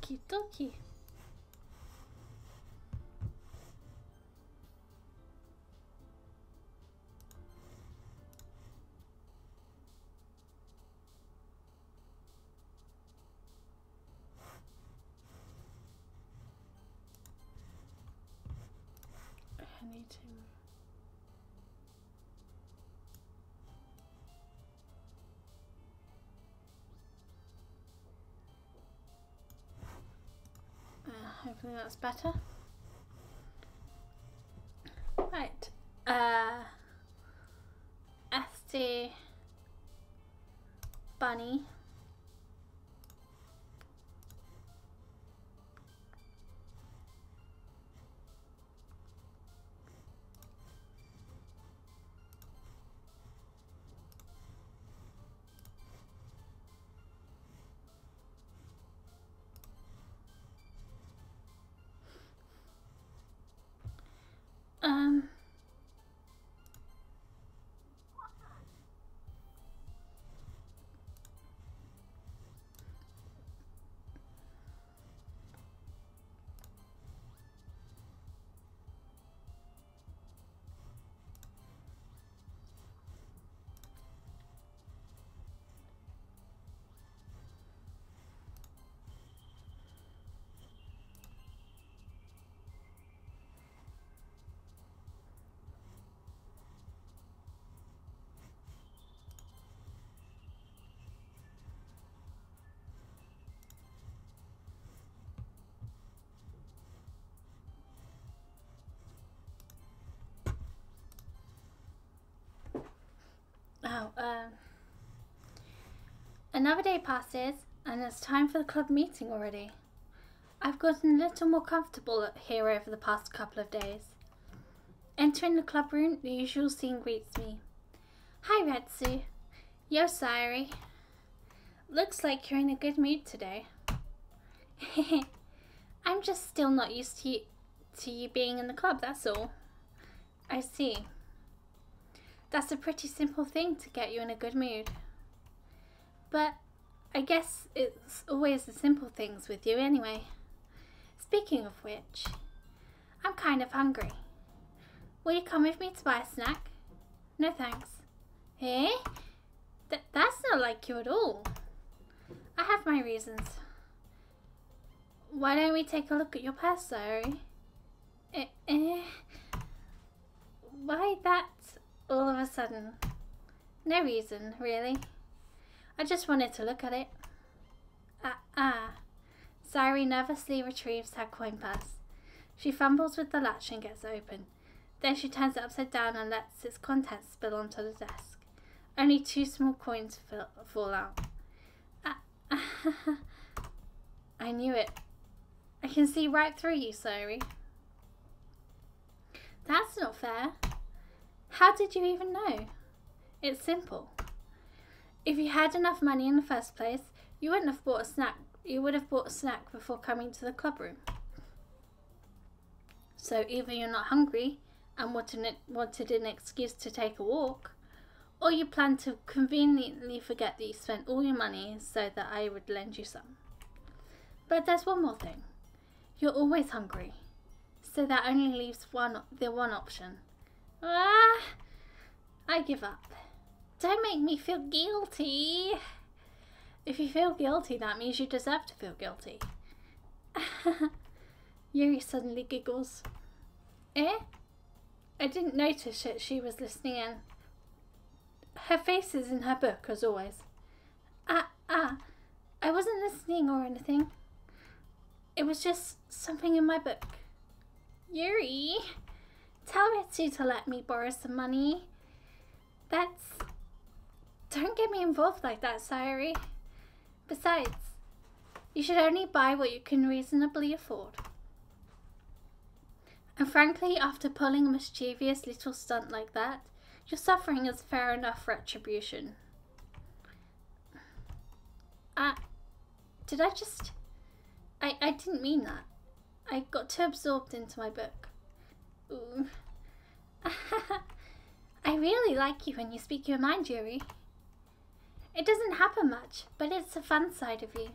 Okie dokie. I need to. Hopefully that's better. Right. SD Bunny. Another day passes and it's time for the club meeting already. I've gotten a little more comfortable here over the past couple of days. Entering the club room, the usual scene greets me. Hi, Retsu. Yo, Sayori. Looks like you're in a good mood today. I'm just still not used to you being in the club, that's all. I see. That's a pretty simple thing to get you in a good mood. But I guess it's always the simple things with you anyway. Speaking of which, I'm kind of hungry. Will you come with me to buy a snack? No thanks. Eh? That's not like you at all. I have my reasons. Why don't we take a look at your purse, Sayori? Why that all of a sudden? No reason, really. I just wanted to look at it. Sayori nervously retrieves her coin purse. She fumbles with the latch and gets it open. Then she turns it upside down and lets its contents spill onto the desk. Only 2 small coins fall out. I knew it. I can see right through you, Sayori. That's not fair. How did you even know? It's simple. If you had enough money in the first place, you wouldn't have bought a snack. You would have bought a snack before coming to the club room. So either you're not hungry and wanted an excuse to take a walk, or you plan to conveniently forget that you spent all your money so that I would lend you some. But there's one more thing. You're always hungry, so that only leaves the one option. I give up. Don't make me feel guilty. If you feel guilty, that means you deserve to feel guilty. Yuri suddenly giggles. Eh? I didn't notice that she was listening in. Her face is in her book, as always. I wasn't listening or anything. It was just something in my book. Yuri, tell Ritsu to let me borrow some money. Don't get me involved like that, Sayori. Besides, you should only buy what you can reasonably afford. And frankly, after pulling a mischievous little stunt like that, your suffering is fair enough retribution. Did I just... I didn't mean that. I got too absorbed into my book. Ooh. I really like you when you speak your mind, Yuri. It doesn't happen much, but it's the fun side of you.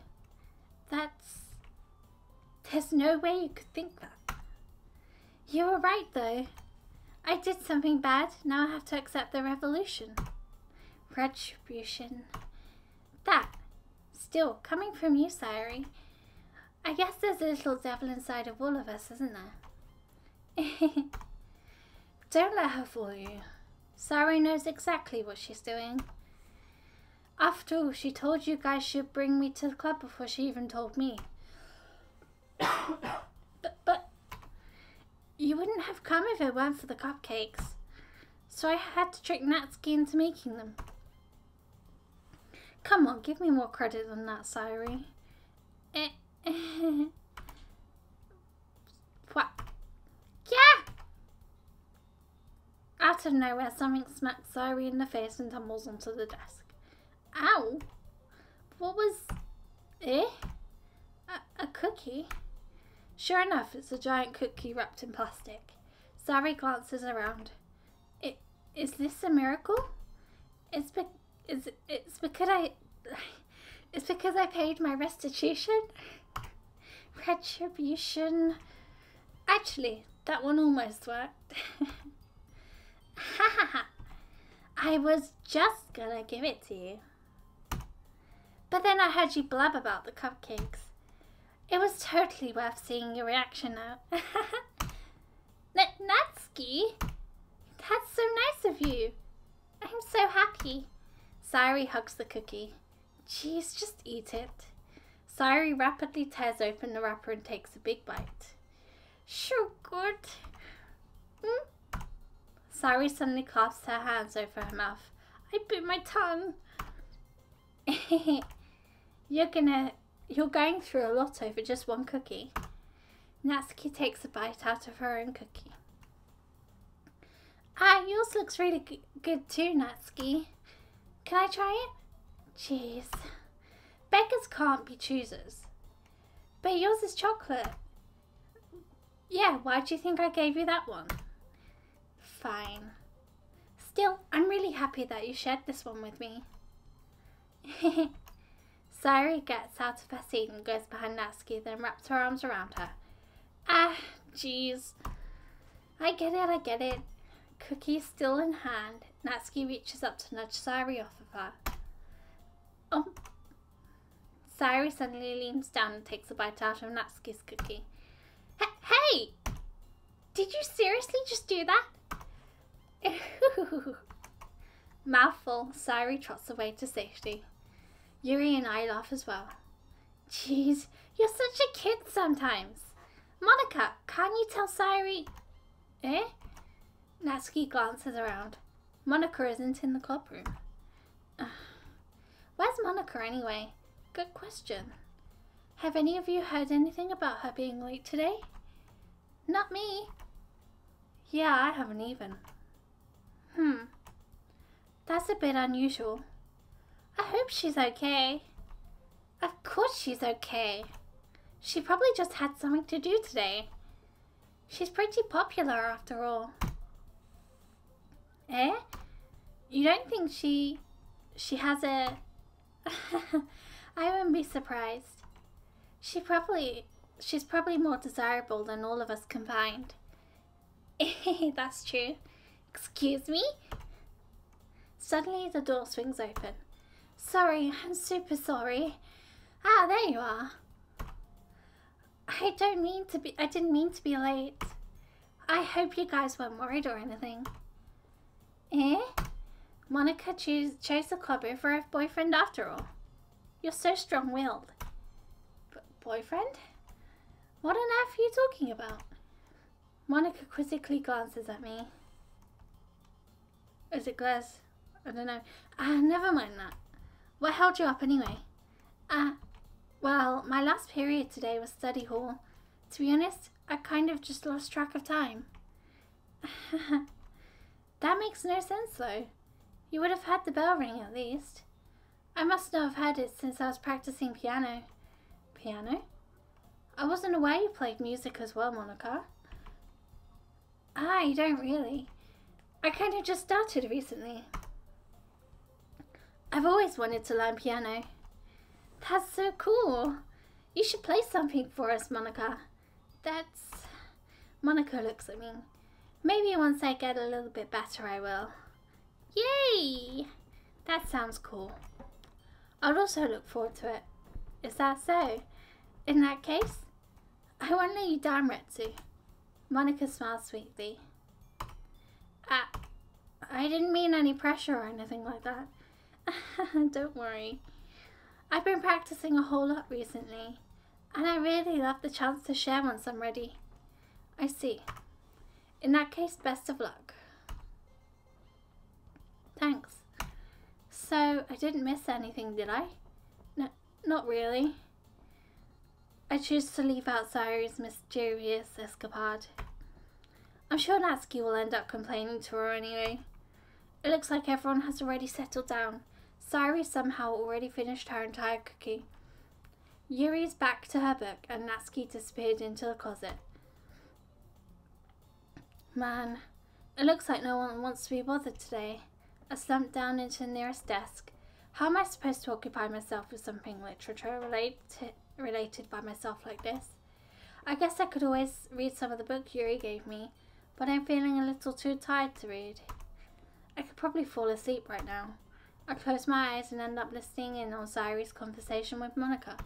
There's no way you could think that. You were right, though. I did something bad. Now I have to accept the revolution. Retribution. That. Still, coming from you, Sayuri. I guess there's a little devil inside of all of us, isn't there? Don't let her fool you. Sayuri knows exactly what she's doing. After all, she told you guys she'd bring me to the club before she even told me. But you wouldn't have come if it weren't for the cupcakes. So I had to trick Natsuki into making them. Come on, give me more credit than that, Sayuri. What? Yeah! Out of nowhere, something smacks Sayuri in the face and tumbles onto the desk. Ow! What was... A cookie? Sure enough, it's a giant cookie wrapped in plastic. Sayuri glances around. Is this a miracle? It's because I paid my restitution? Retribution. Actually, that one almost worked. Ha ha ha. I was just gonna give it to you. But then I heard you blab about the cupcakes. It was totally worth seeing your reaction now. Natsuki? That's so nice of you. I'm so happy. Sayuri hugs the cookie. Jeez, just eat it. Sayuri rapidly tears open the wrapper and takes a big bite. So good. Sayuri suddenly clasps her hands over her mouth. I bit my tongue. You're going through a lot over just one cookie. Natsuki takes a bite out of her own cookie. Yours looks really good too, Natsuki. Can I try it? Jeez. Beggars can't be choosers. But yours is chocolate. Yeah, why do you think I gave you that one? Fine. Still, I'm really happy that you shared this one with me. Sayuri gets out of her seat and goes behind Natsuki, then wraps her arms around her. Jeez. I get it. Cookie still in hand. Natsuki reaches up to nudge Sayuri off of her. Oh. Sayuri suddenly leans down and takes a bite out of Natsuki's cookie. Hey! Did you seriously just do that? Mouthful, Sayuri trots away to safety. Yuri and I laugh as well. Jeez, you're such a kid sometimes. Monica, can't you tell Sayuri... Natsuki glances around. Monica isn't in the clubroom. Where's Monica anyway? Good question. Have any of you heard anything about her being late today? Not me. Yeah, I haven't even. That's a bit unusual. I hope she's okay. Of course she's okay. She probably just had something to do today. She's pretty popular after all. You don't think she has a... I wouldn't be surprised. She's probably more desirable than all of us combined. That's true. Excuse me? Suddenly the door swings open. Sorry, I'm super sorry. There you are. I didn't mean to be late. I hope you guys weren't worried or anything. Monica chose the club over her boyfriend after all. You're so strong-willed. Boyfriend? What on earth are you talking about? Monica quizzically glances at me. Is it glares? I don't know. Never mind that. What held you up anyway? Well, my last period today was study hall. To be honest, I kind of just lost track of time. That makes no sense though. You would have had the bell ring at least. I must not have heard it since I was practicing piano. Piano? I wasn't aware you played music as well, Monica. You don't really. I kind of just started recently. I've always wanted to learn piano. That's so cool. You should play something for us, Monica. Monica looks at me. Maybe once I get a little bit better I will. Yay! That sounds cool. I'd also look forward to it. Is that so? In that case, I won't let you down, Retsu. Monica smiled sweetly. I didn't mean any pressure or anything like that. Don't worry. I've been practicing a whole lot recently, and I really love the chance to share once I'm ready. I see. In that case, best of luck. Thanks. So, I didn't miss anything, did I? No, not really. I choose to leave out Sayori's mysterious escapade. I'm sure Natsuki will end up complaining to her anyway. It looks like everyone has already settled down. Sayori somehow already finished her entire cookie. Yuri's back to her book and Natsuki disappeared into the closet. Man, it looks like no one wants to be bothered today. I slumped down into the nearest desk. How am I supposed to occupy myself with something literature related by myself like this? I guess I could always read some of the book Yuri gave me, but I'm feeling a little too tired to read. I could probably fall asleep right now. I close my eyes and end up listening in on Sayori's conversation with Monica.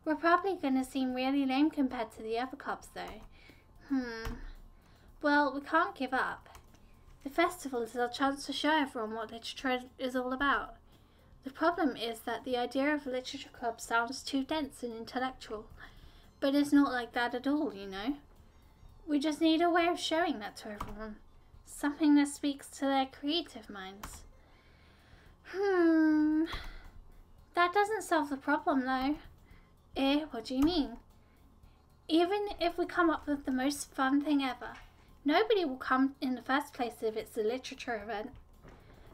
We're probably going to seem really lame compared to the other clubs though. Well, we can't give up. The festival is our chance to show everyone what literature is all about. The problem is that the idea of a literature club sounds too dense and intellectual, but it's not like that at all, you know. We just need a way of showing that to everyone. Something that speaks to their creative minds. That doesn't solve the problem though. What do you mean? Even if we come up with the most fun thing ever, nobody will come in the first place if it's a literature event.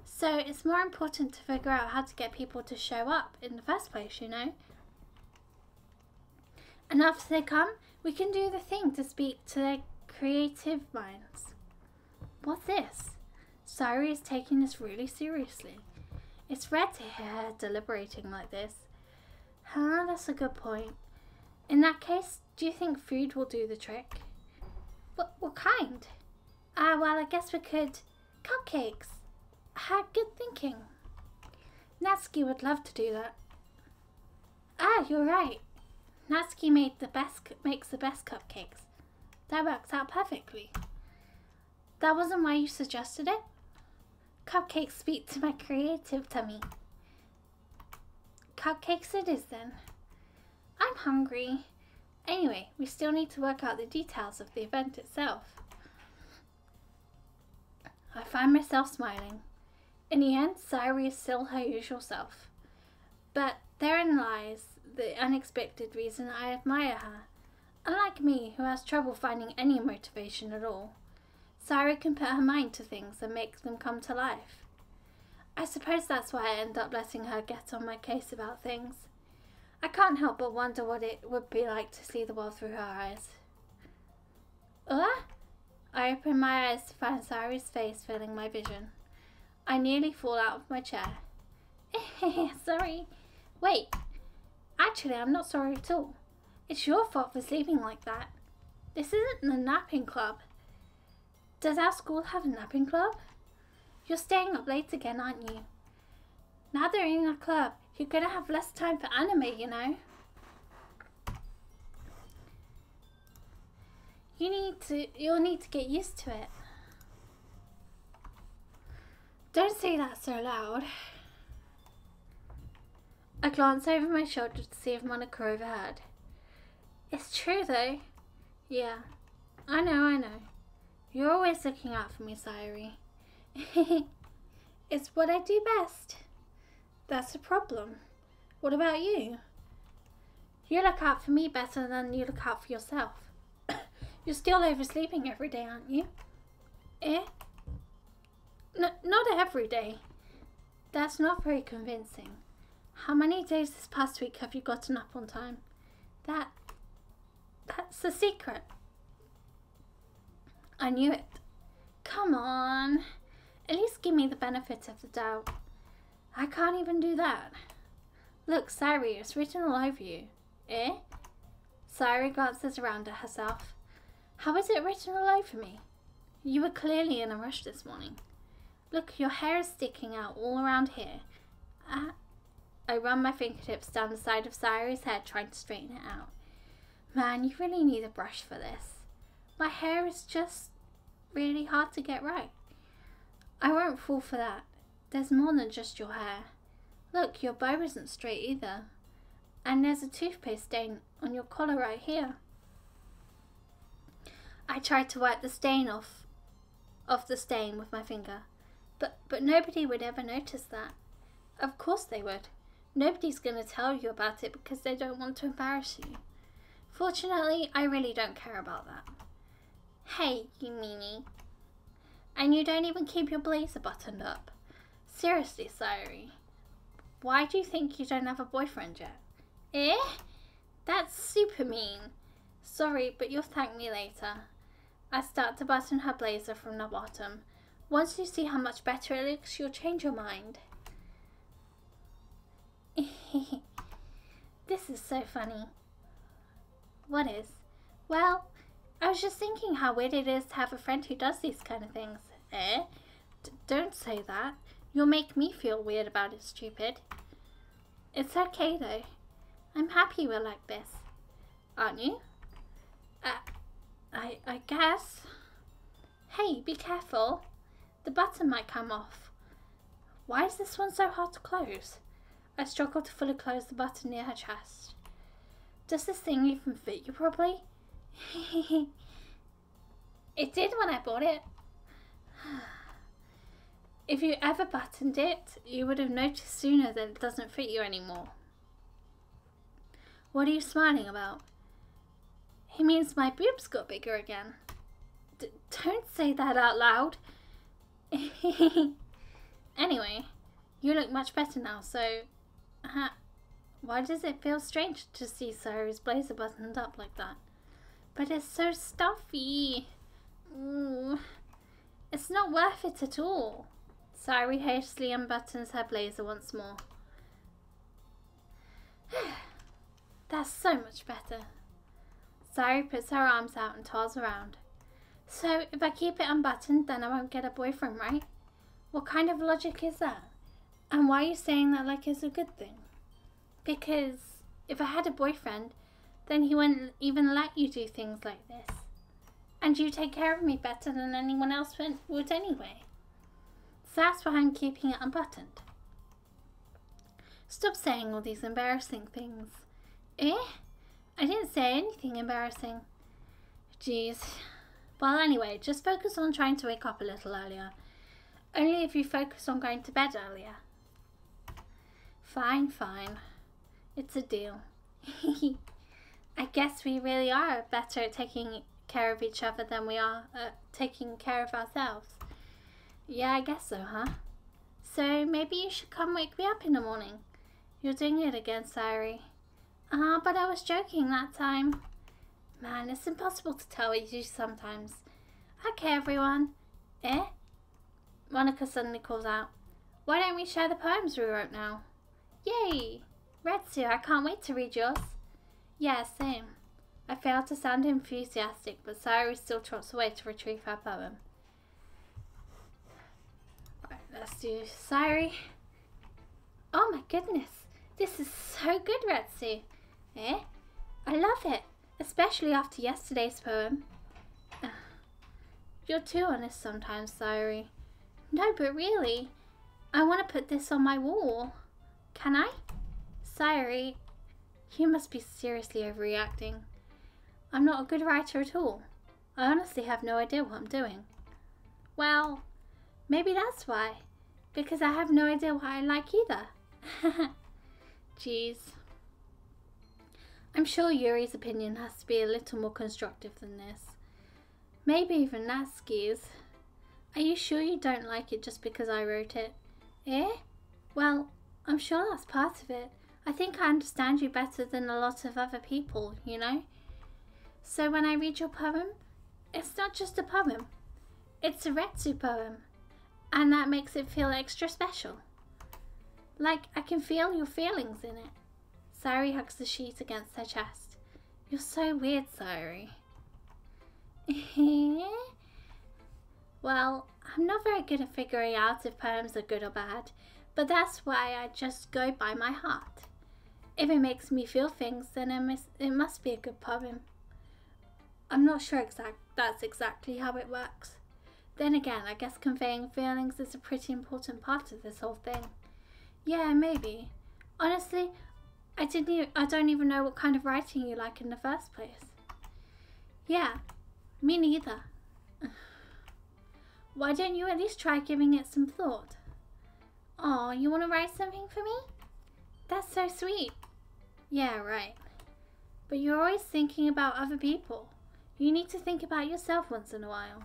So it's more important to figure out how to get people to show up in the first place, you know? And after they come, we can do the thing to speak to their creative minds. What's this? Sayori is taking this really seriously. It's rare to hear her deliberating like this. That's a good point. In that case, do you think food will do the trick? What kind? Well, I guess we could... Cupcakes. Good thinking. Natsuki would love to do that. You're right. Natsuki makes the best cupcakes. That works out perfectly. That wasn't why you suggested it? Cupcakes speak to my creative tummy. Cupcakes it is then. I'm hungry. Anyway, we still need to work out the details of the event itself. I find myself smiling. In the end, Sayori is still her usual self. But therein lies the unexpected reason I admire her. Unlike me, who has trouble finding any motivation at all, Sayori can put her mind to things and make them come to life. I suppose that's why I end up letting her get on my case about things. I can't help but wonder what it would be like to see the world through her eyes. I open my eyes to find Sayori's face filling my vision. I nearly fall out of my chair. Sorry. Wait. Actually, I'm not sorry at all. It's your fault for sleeping like that. This isn't the napping club. Does our school have a napping club? You're staying up late again, aren't you? Now they're in a club, you're gonna have less time for anime, you know. You'll need to get used to it. Don't say that so loud. I glance over my shoulder to see if Monica overheard. It's true though. Yeah, I know. You're always looking out for me, Sayori. It's what I do best. That's the problem. What about you? You look out for me better than you look out for yourself. You're still oversleeping every day, aren't you? Not every day. That's not very convincing. How many days this past week have you gotten up on time? That's the secret. I knew it. Come on. At least give me the benefit of the doubt. I can't even do that. Look, Sayori, it's written all over you. Eh? Sayuri glances around at herself. How is it written all over me? You were clearly in a rush this morning. Look, your hair is sticking out all around here. I run my fingertips down the side of Sayuri's head, trying to straighten it out. Man, you really need a brush for this. My hair is just really hard to get right. I won't fall for that. There's more than just your hair. Look, your bow isn't straight either. And there's a toothpaste stain on your collar right here. I tried to wipe the stain off the stain with my finger. But nobody would ever notice that. Of course they would. Nobody's going to tell you about it because they don't want to embarrass you. Fortunately, I really don't care about that. Hey, you meanie. And you don't even keep your blazer buttoned up. Seriously, Sayuri. Why do you think you don't have a boyfriend yet? Eh? That's super mean. Sorry, but you'll thank me later. I start to button her blazer from the bottom. Once you see how much better it looks, you'll change your mind. This is so funny. What is? Well, I was just thinking how weird it is to have a friend who does these kind of things. Eh? Don't say that. You'll make me feel weird about it, stupid. It's okay though. I'm happy we're like this. Aren't you? I guess. Hey, be careful. The button might come off. Why is this one so hard to close? I struggle to fully close the button near her chest. Does this thing even fit you properly? It did when I bought it. If you ever buttoned it, you would have noticed sooner that it doesn't fit you anymore. What are you smiling about? It means my boobs got bigger again. Don't say that out loud. Anyway, you look much better now, so... why does it feel strange to see Sayuri's blazer buttoned up like that? But it's so stuffy. Ooh. It's not worth it at all. Sayuri hastily unbuttons her blazer once more. That's so much better. Sayuri puts her arms out and tours around. So, if I keep it unbuttoned, then I won't get a boyfriend, right? What kind of logic is that? And why are you saying that like it's a good thing? Because if I had a boyfriend, then he wouldn't even let you do things like this. And you take care of me better than anyone else would anyway. So that's why I'm keeping it unbuttoned. Stop saying all these embarrassing things. Eh? I didn't say anything embarrassing. Jeez. Well, anyway, just focus on trying to wake up a little earlier. Only if you focus on going to bed earlier. Fine, fine. It's a deal. I guess we really are better at taking care of each other than we are at taking care of ourselves. Yeah, I guess so, huh? So maybe you should come wake me up in the morning. You're doing it again, Sayuri. But I was joking that time. Man, it's impossible to tell what you do sometimes. Okay, everyone. Eh? Monica suddenly calls out. Why don't we share the poems we wrote now? Yay! Retsu, I can't wait to read yours. Yeah, same. I failed to sound enthusiastic, but Sayuri still trots away to retrieve her poem. Right, let's do Sayuri. Oh my goodness, this is so good, Retsu. Eh? I love it, especially after yesterday's poem. You're too honest sometimes, Sayuri. No, but really, I want to put this on my wall. Can I? Sayuri, you must be seriously overreacting. I'm not a good writer at all. I honestly have no idea what I'm doing. Well, maybe that's why. Because I have no idea what I like either. Jeez. I'm sure Yuri's opinion has to be a little more constructive than this. Maybe even Natsuki's. Are you sure you don't like it just because I wrote it? Eh? Well, I'm sure that's part of it. I think I understand you better than a lot of other people, you know? So when I read your poem, it's not just a poem. It's a Retsu poem. And that makes it feel extra special. Like I can feel your feelings in it. Sayuri hugs the sheet against her chest. You're so weird, Sayuri. Well, I'm not very good at figuring out if poems are good or bad, but that's why I just go by my heart. If it makes me feel things, then it must be a good poem. I'm not sure that's exactly how it works. Then again, I guess conveying feelings is a pretty important part of this whole thing. Yeah, maybe. Honestly, I don't even know what kind of writing you like in the first place. Yeah, me neither. Why don't you at least try giving it some thought? Oh, you want to write something for me? That's so sweet. Yeah, right. But you're always thinking about other people. You need to think about yourself once in a while.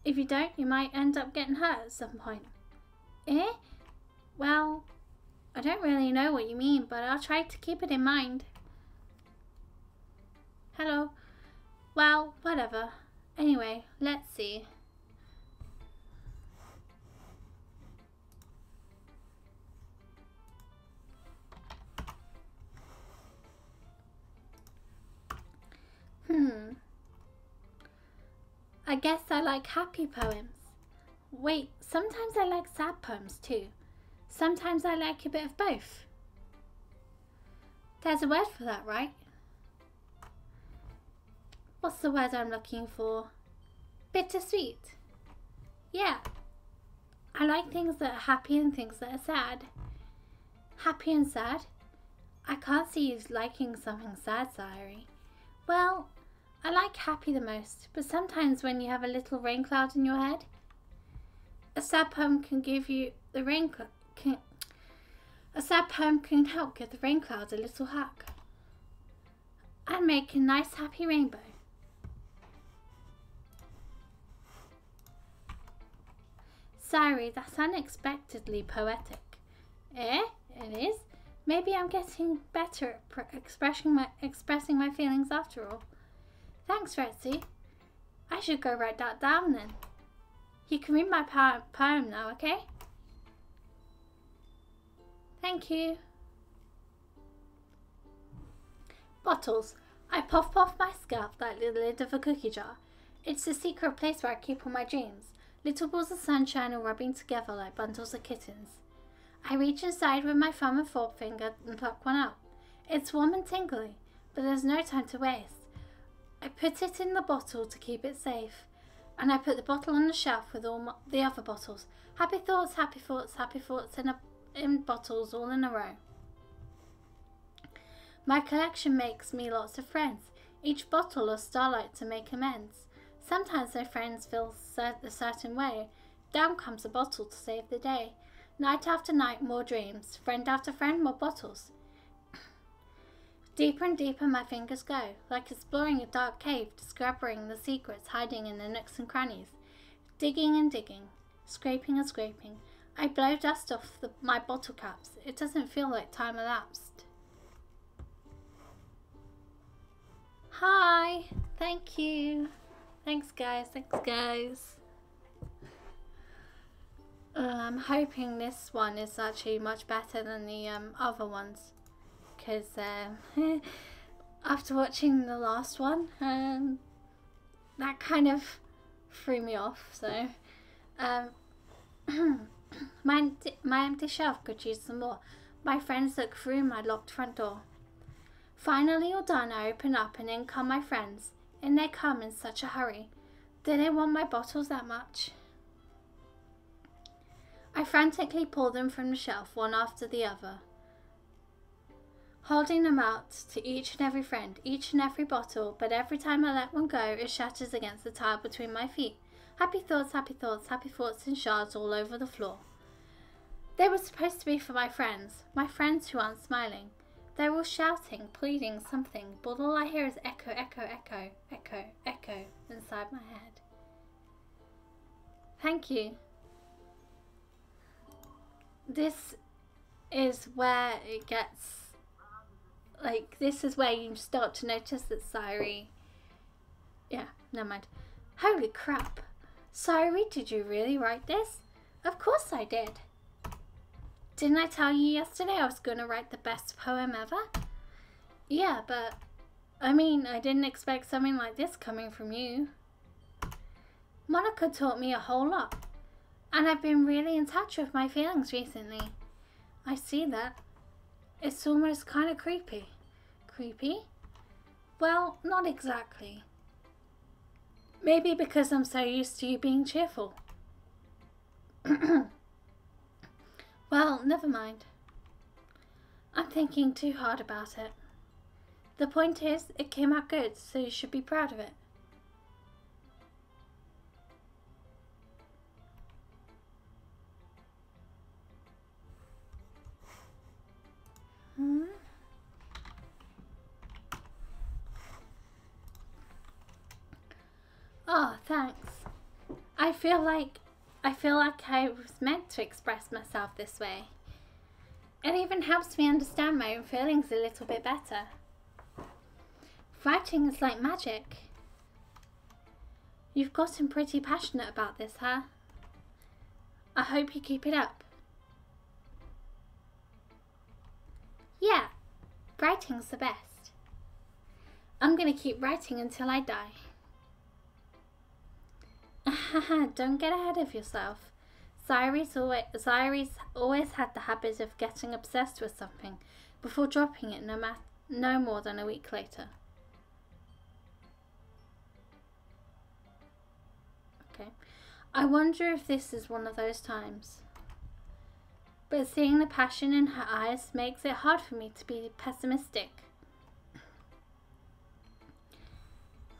If you don't, you might end up getting hurt at some point. Eh? Well, I don't really know what you mean, but I'll try to keep it in mind. Hello. Well, whatever. Anyway, let's see. I guess I like happy poems. Wait, sometimes I like sad poems too. Sometimes I like a bit of both. There's a word for that, right? What's the word I'm looking for? Bittersweet. Yeah. I like things that are happy and things that are sad. Happy and sad? I can't see you liking something sad, Sayuri. Well, I like happy the most, but sometimes when you have a little rain cloud in your head, a sad poem can give you the rain a sad poem can help give the rain cloud a little hug and make a nice happy rainbow. Sayuri, that's unexpectedly poetic. Eh? It is? Maybe I'm getting better at expressing my feelings after all. Thanks, Retzi. I should go write that down then. You can read my poem now, okay? Thank you. Bottles. I puff my scalp like the lid of a cookie jar. It's the secret place where I keep all my dreams. Little balls of sunshine all rubbing together like bundles of kittens. I reach inside with my thumb and forefinger and pluck one out. It's warm and tingly, but there's no time to waste. I put it in the bottle to keep it safe, and I put the bottle on the shelf with all the other bottles. Happy thoughts, happy thoughts, happy thoughts in bottles all in a row. My collection makes me lots of friends, each bottle a starlight to make amends. Sometimes their friends feel a certain way. Down comes a bottle to save the day. Night after night, more dreams. Friend after friend, more bottles. Deeper and deeper my fingers go, like exploring a dark cave, discovering the secrets hiding in the nooks and crannies. Digging and digging, scraping and scraping. I blow dust off my bottle caps. It doesn't feel like time elapsed. Hi! Thank you! Thanks guys, I'm hoping this one is actually much better than the other ones. Because after watching the last one, that kind of threw me off. So my empty shelf could use some more. My friends look through my locked front door. Finally all done, I open up and in come my friends. In they come in such a hurry. Do they want my bottles that much? I frantically pull them from the shelf, one after the other, holding them out to each and every friend, each and every bottle, but every time I let one go, it shatters against the tile between my feet. Happy thoughts, happy thoughts, happy thoughts in shards all over the floor. They were supposed to be for my friends who aren't smiling. They're all shouting, pleading something, but all I hear is echo, echo, echo, echo, echo inside my head. Thank you. This is where it gets, like, this is where you start to notice that Sayuri, yeah, never mind. Holy crap. Sayuri, did you really write this? Of course I did. Didn't I tell you yesterday I was going to write the best poem ever? Yeah, but I mean, I didn't expect something like this coming from you. Monica taught me a whole lot, and I've been really in touch with my feelings recently. I see that. It's almost kind of creepy. Creepy? Well, not exactly. Maybe because I'm so used to you being cheerful. Well, never mind. I'm thinking too hard about it. The point is, it came out good, so you should be proud of it. Oh, thanks. I feel like I was meant to express myself this way. It even helps me understand my own feelings a little bit better. Writing is like magic. You've gotten pretty passionate about this, huh? I hope you keep it up. Yeah, writing's the best. I'm gonna keep writing until I die. Don't get ahead of yourself. Zyrie's always had the habit of getting obsessed with something before dropping it no more than a week later. Okay. I wonder if this is one of those times. But seeing the passion in her eyes makes it hard for me to be pessimistic.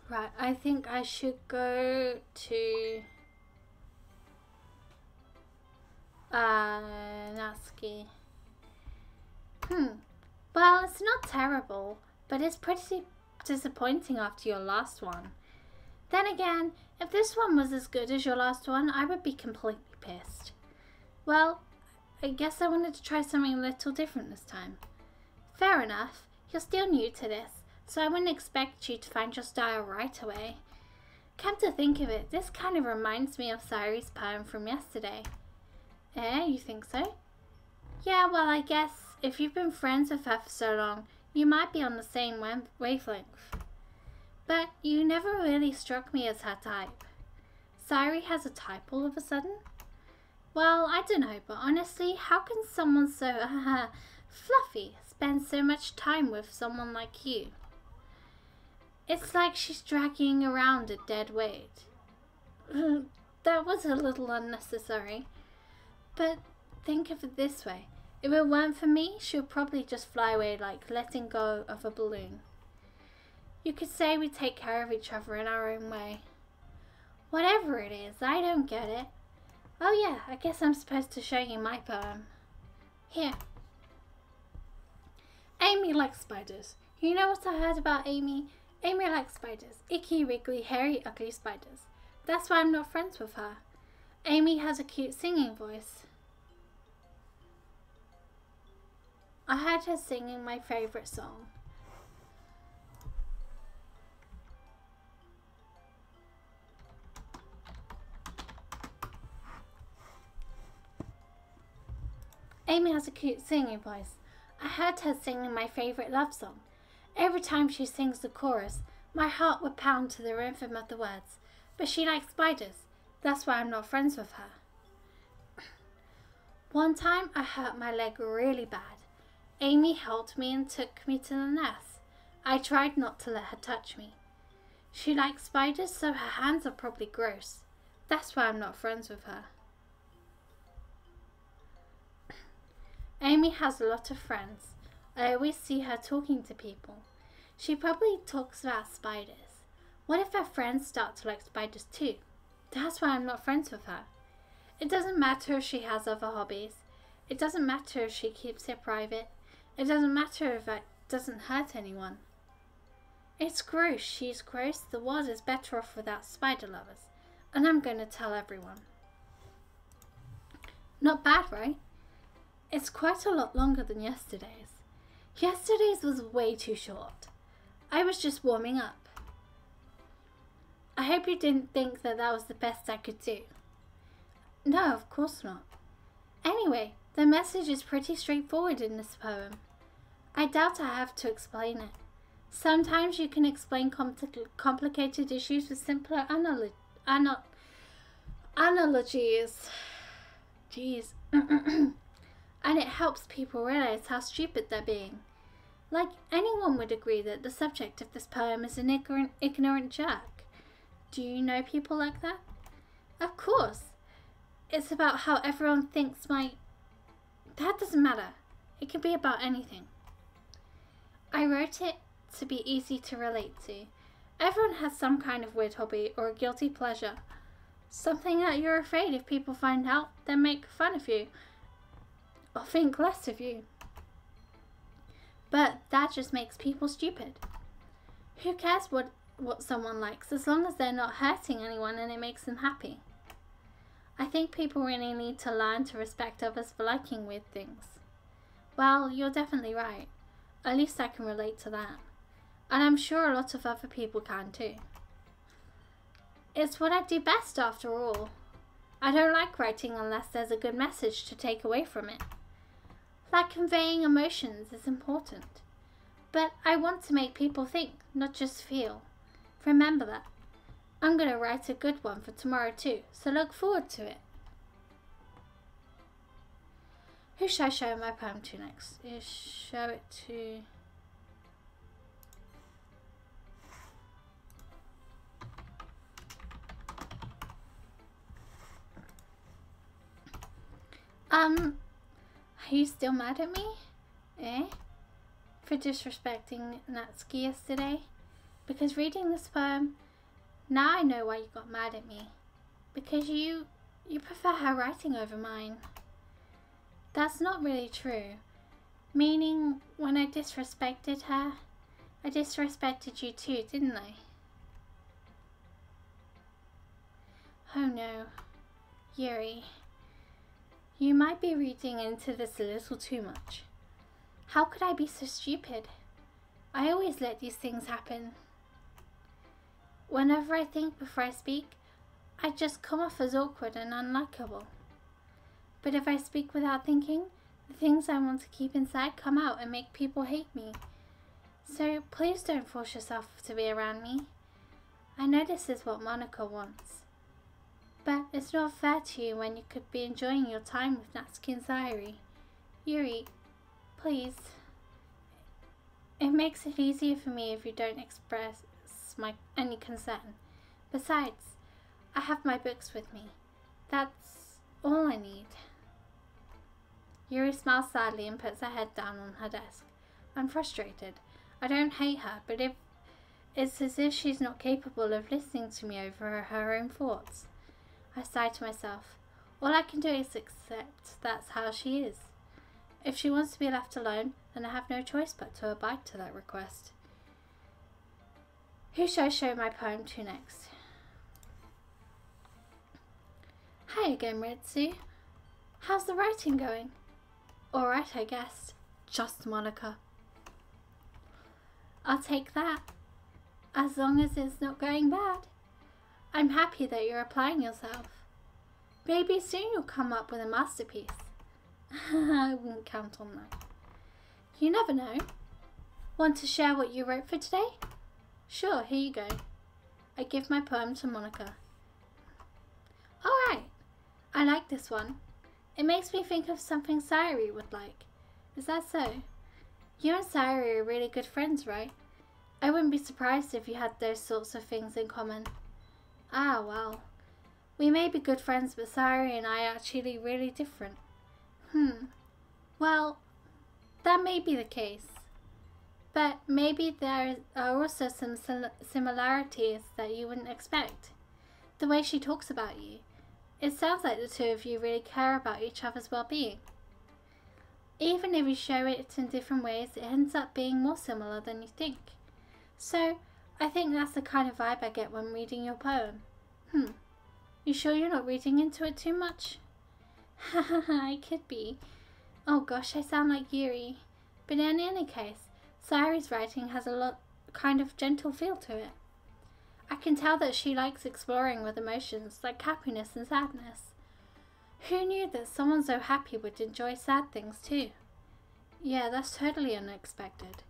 Right, I think I should go to Natsuki. Well, it's not terrible, but it's pretty disappointing after your last one. Then again, if this one was as good as your last one, I would be completely pissed. Well, I guess I wanted to try something a little different this time. Fair enough, you're still new to this, so I wouldn't expect you to find your style right away. Come to think of it, this kind of reminds me of Zyrie's poem from yesterday. Eh, you think so? Yeah, well, I guess if you've been friends with her for so long, you might be on the same wavelength. But you never really struck me as her type. Zyrie has a type all of a sudden? Well, I don't know, but honestly, how can someone so fluffy spend so much time with someone like you? It's like she's dragging around a dead weight. That was a little unnecessary. But think of it this way. If it weren't for me, she would probably just fly away like letting go of a balloon. You could say we take care of each other in our own way. Whatever it is, I don't get it. Oh yeah, I guess I'm supposed to show you my poem. Here. Amy likes spiders. You know what I heard about Amy? Amy likes spiders. Icky, wriggly, hairy, ugly spiders. That's why I'm not friends with her. Amy has a cute singing voice. I heard her singing my favourite song. Amy has a cute singing voice. I heard her singing my favourite love song. Every time she sings the chorus, my heart would pound to the rhythm of the words. But she likes spiders. That's why I'm not friends with her. One time I hurt my leg really bad. Amy helped me and took me to the nurse. I tried not to let her touch me. She likes spiders, so her hands are probably gross. That's why I'm not friends with her. Amy has a lot of friends. I always see her talking to people. She probably talks about spiders. What if her friends start to like spiders too? That's why I'm not friends with her. It doesn't matter if she has other hobbies. It doesn't matter if she keeps it private. It doesn't matter if it doesn't hurt anyone. It's gross. She's gross. The world is better off without spider lovers. And I'm going to tell everyone. Not bad, right? It's quite a lot longer than yesterday's. Yesterday's was way too short. I was just warming up. I hope you didn't think that was the best I could do. No, of course not. Anyway, the message is pretty straightforward in this poem. I doubt I have to explain it. Sometimes you can explain complicated issues with simpler analogies. Jeez. And it helps people realize how stupid they're being. Like, anyone would agree that the subject of this poem is an ignorant jerk. Do you know people like that? Of course. It's about how everyone thinks That doesn't matter. It can be about anything. I wrote it to be easy to relate to. Everyone has some kind of weird hobby or a guilty pleasure. Something that you're afraid if people find out, they'll make fun of you. Or think less of you. But that just makes people stupid. Who cares what someone likes as long as they're not hurting anyone and it makes them happy? I think people really need to learn to respect others for liking weird things. Well, you're definitely right. At least I can relate to that. And I'm sure a lot of other people can too. It's what I do best after all. I don't like writing unless there's a good message to take away from it. Like conveying emotions is important. But I want to make people think, not just feel. Remember that. I'm going to write a good one for tomorrow too, so look forward to it. Who should I show my poem to next? Show it to... Are you still mad at me? Eh? For disrespecting Natsuki yesterday? Because reading this poem, now I know why you got mad at me. Because you prefer her writing over mine. That's not really true. Meaning, when I disrespected her, I disrespected you too, didn't I? Oh no. Yuri. You might be reading into this a little too much. How could I be so stupid? I always let these things happen. Whenever I think before I speak, I just come off as awkward and unlikable. But if I speak without thinking, the things I want to keep inside come out and make people hate me. So please don't force yourself to be around me. I know this is what Monica wants. But it's not fair to you when you could be enjoying your time with Natsuki and Sayuri. Yuri, please. It makes it easier for me if you don't express any concern. Besides, I have my books with me. That's all I need. Yuri smiles sadly and puts her head down on her desk. I'm frustrated. I don't hate her, but it's as if she's not capable of listening to me over her own thoughts. I sigh to myself. All I can do is accept that's how she is. If she wants to be left alone, then I have no choice but to abide to that request. Who shall I show my poem to next? Hi again, Ritsu. How's the writing going? Alright, I guess. Just Monica. I'll take that. As long as it's not going bad. I'm happy that you're applying yourself. Maybe soon you'll come up with a masterpiece. I wouldn't count on that. You never know. Want to share what you wrote for today? Sure, here you go. I give my poem to Monica. Alright, I like this one. It makes me think of something Sayuri would like. Is that so? You and Sayuri are really good friends, right? I wouldn't be surprised if you had those sorts of things in common. Ah, well. We may be good friends, but Sayuri and I are actually really different. Well, that may be the case. But maybe there are also some similarities that you wouldn't expect. The way she talks about you. It sounds like the two of you really care about each other's well-being. Even if you show it in different ways, it ends up being more similar than you think. So, I think that's the kind of vibe I get when reading your poem. You sure you're not reading into it too much? I could be. Oh gosh, I sound like Yuri. But in any case, Sayuri's writing has a kind of gentle feel to it. I can tell that she likes exploring with emotions like happiness and sadness. Who knew that someone so happy would enjoy sad things too? Yeah, that's totally unexpected.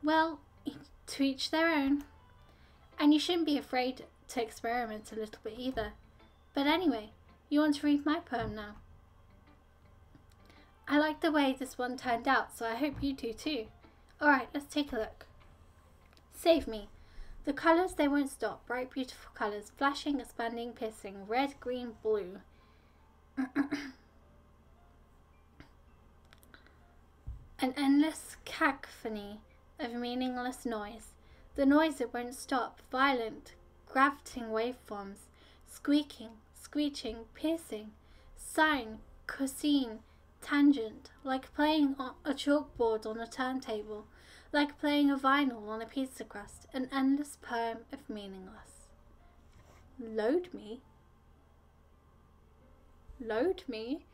Well, to each their own. And you shouldn't be afraid to experiment a little bit either. But anyway, you want to read my poem now? I like the way this one turned out, so I hope you do too. Alright, let's take a look. Save me. The colours, they won't stop. Bright, beautiful colours. Flashing, expanding, piercing. Red, green, blue. An endless cacophony of meaningless noise. The noise, it won't stop. Violent, gravitating waveforms. Squeaking, screeching, piercing. Sine, cosine, tangent. Like playing on a chalkboard on a turntable. Like playing a vinyl on a pizza crust. An endless poem of meaningless. Load me? Load me?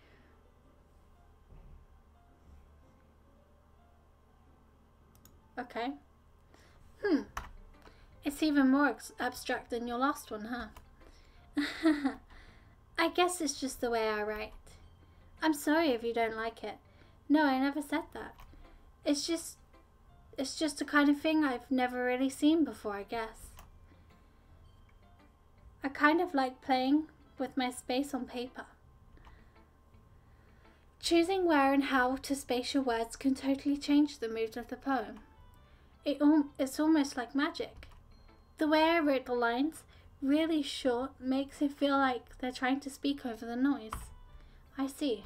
Okay. It's even more abstract than your last one, huh? I guess it's just the way I write. I'm sorry if you don't like it. No, I never said that. It's just a kind of thing I've never really seen before, I guess. I kind of like playing with my space on paper. Choosing where and how to space your words can totally change the mood of the poem. It's almost like magic. The way I wrote the lines, really short, makes it feel like they're trying to speak over the noise. I see.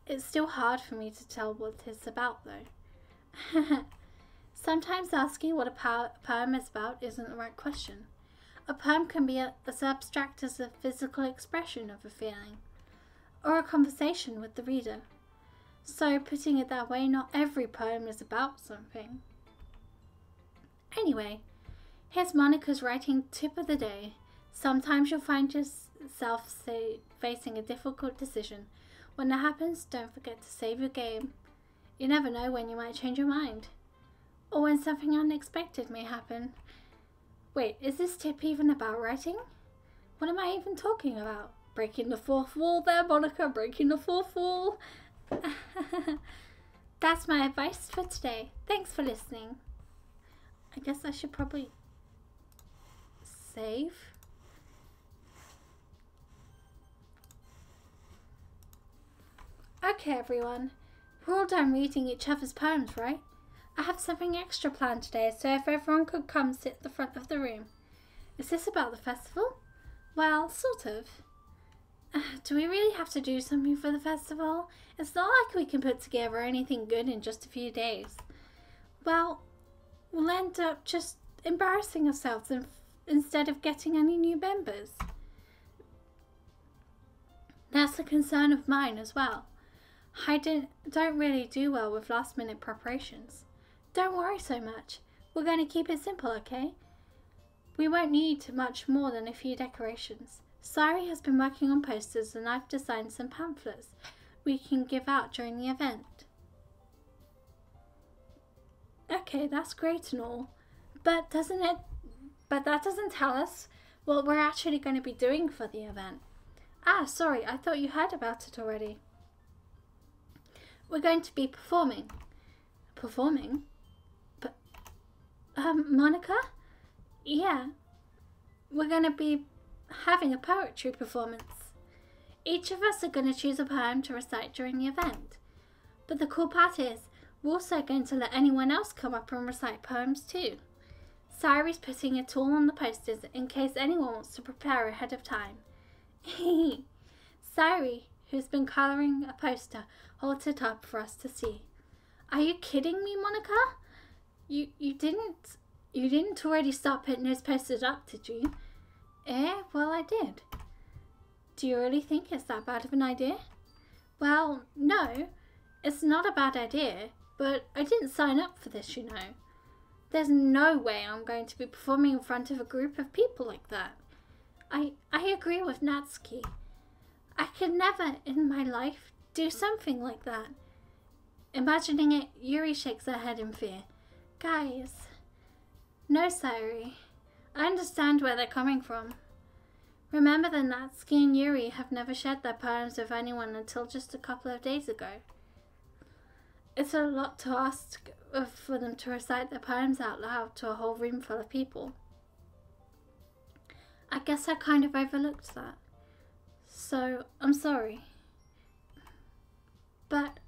It's still hard for me to tell what it's about, though. Sometimes asking what a poem is about isn't the right question. A poem can be as abstract as a physical expression of a feeling, or a conversation with the reader. So, putting it that way, not every poem is about something. Anyway, here's Monica's writing tip of the day. Sometimes you'll find yourself facing a difficult decision. When that happens, don't forget to save your game. You never know when you might change your mind. Or when something unexpected may happen. Wait, is this tip even about writing? What am I even talking about? Breaking the fourth wall there, Monica, breaking the fourth wall. That's my advice for today. Thanks for listening. I guess I should probably save. Okay, everyone. We're all done reading each other's poems, right? I have something extra planned today, so if everyone could come sit at the front of the room. Is this about the festival? Well, sort of. Do we really have to do something for the festival? It's not like we can put together anything good in just a few days. Well, we'll end up just embarrassing ourselves instead of getting any new members. That's a concern of mine as well. I don't really do well with last-minute preparations. Don't worry so much. We're going to keep it simple, okay? We won't need much more than a few decorations. Sari has been working on posters and I've designed some pamphlets we can give out during the event. Okay, that's great and all, but that doesn't tell us what we're actually going to be doing for the event. Ah, sorry, I thought you heard about it already. We're going to be performing. Performing? But, Monica? Yeah. We're going to be having a poetry performance. Each of us are going to choose a poem to recite during the event. But the cool part is, we're also going to let anyone else come up and recite poems too. Sari's putting it all on the posters in case anyone wants to prepare ahead of time. Sari, who's been colouring a poster, holds it up for us to see. Are you kidding me, Monica? You didn't already start putting those posters up, did you? Well, I did. Do you really think it's that bad of an idea? Well, no, it's not a bad idea, but I didn't sign up for this, you know. There's no way I'm going to be performing in front of a group of people like that. I agree with Natsuki. I could never in my life do something like that. Imagining it, Yuri shakes her head in fear. Guys. No, Sayuri. I understand where they're coming from. Remember that Natsuki and Yuri have never shared their poems with anyone until just a couple of days ago. It's a lot to ask for them to recite their poems out loud to a whole room full of people. I guess I kind of overlooked that. So, I'm sorry. But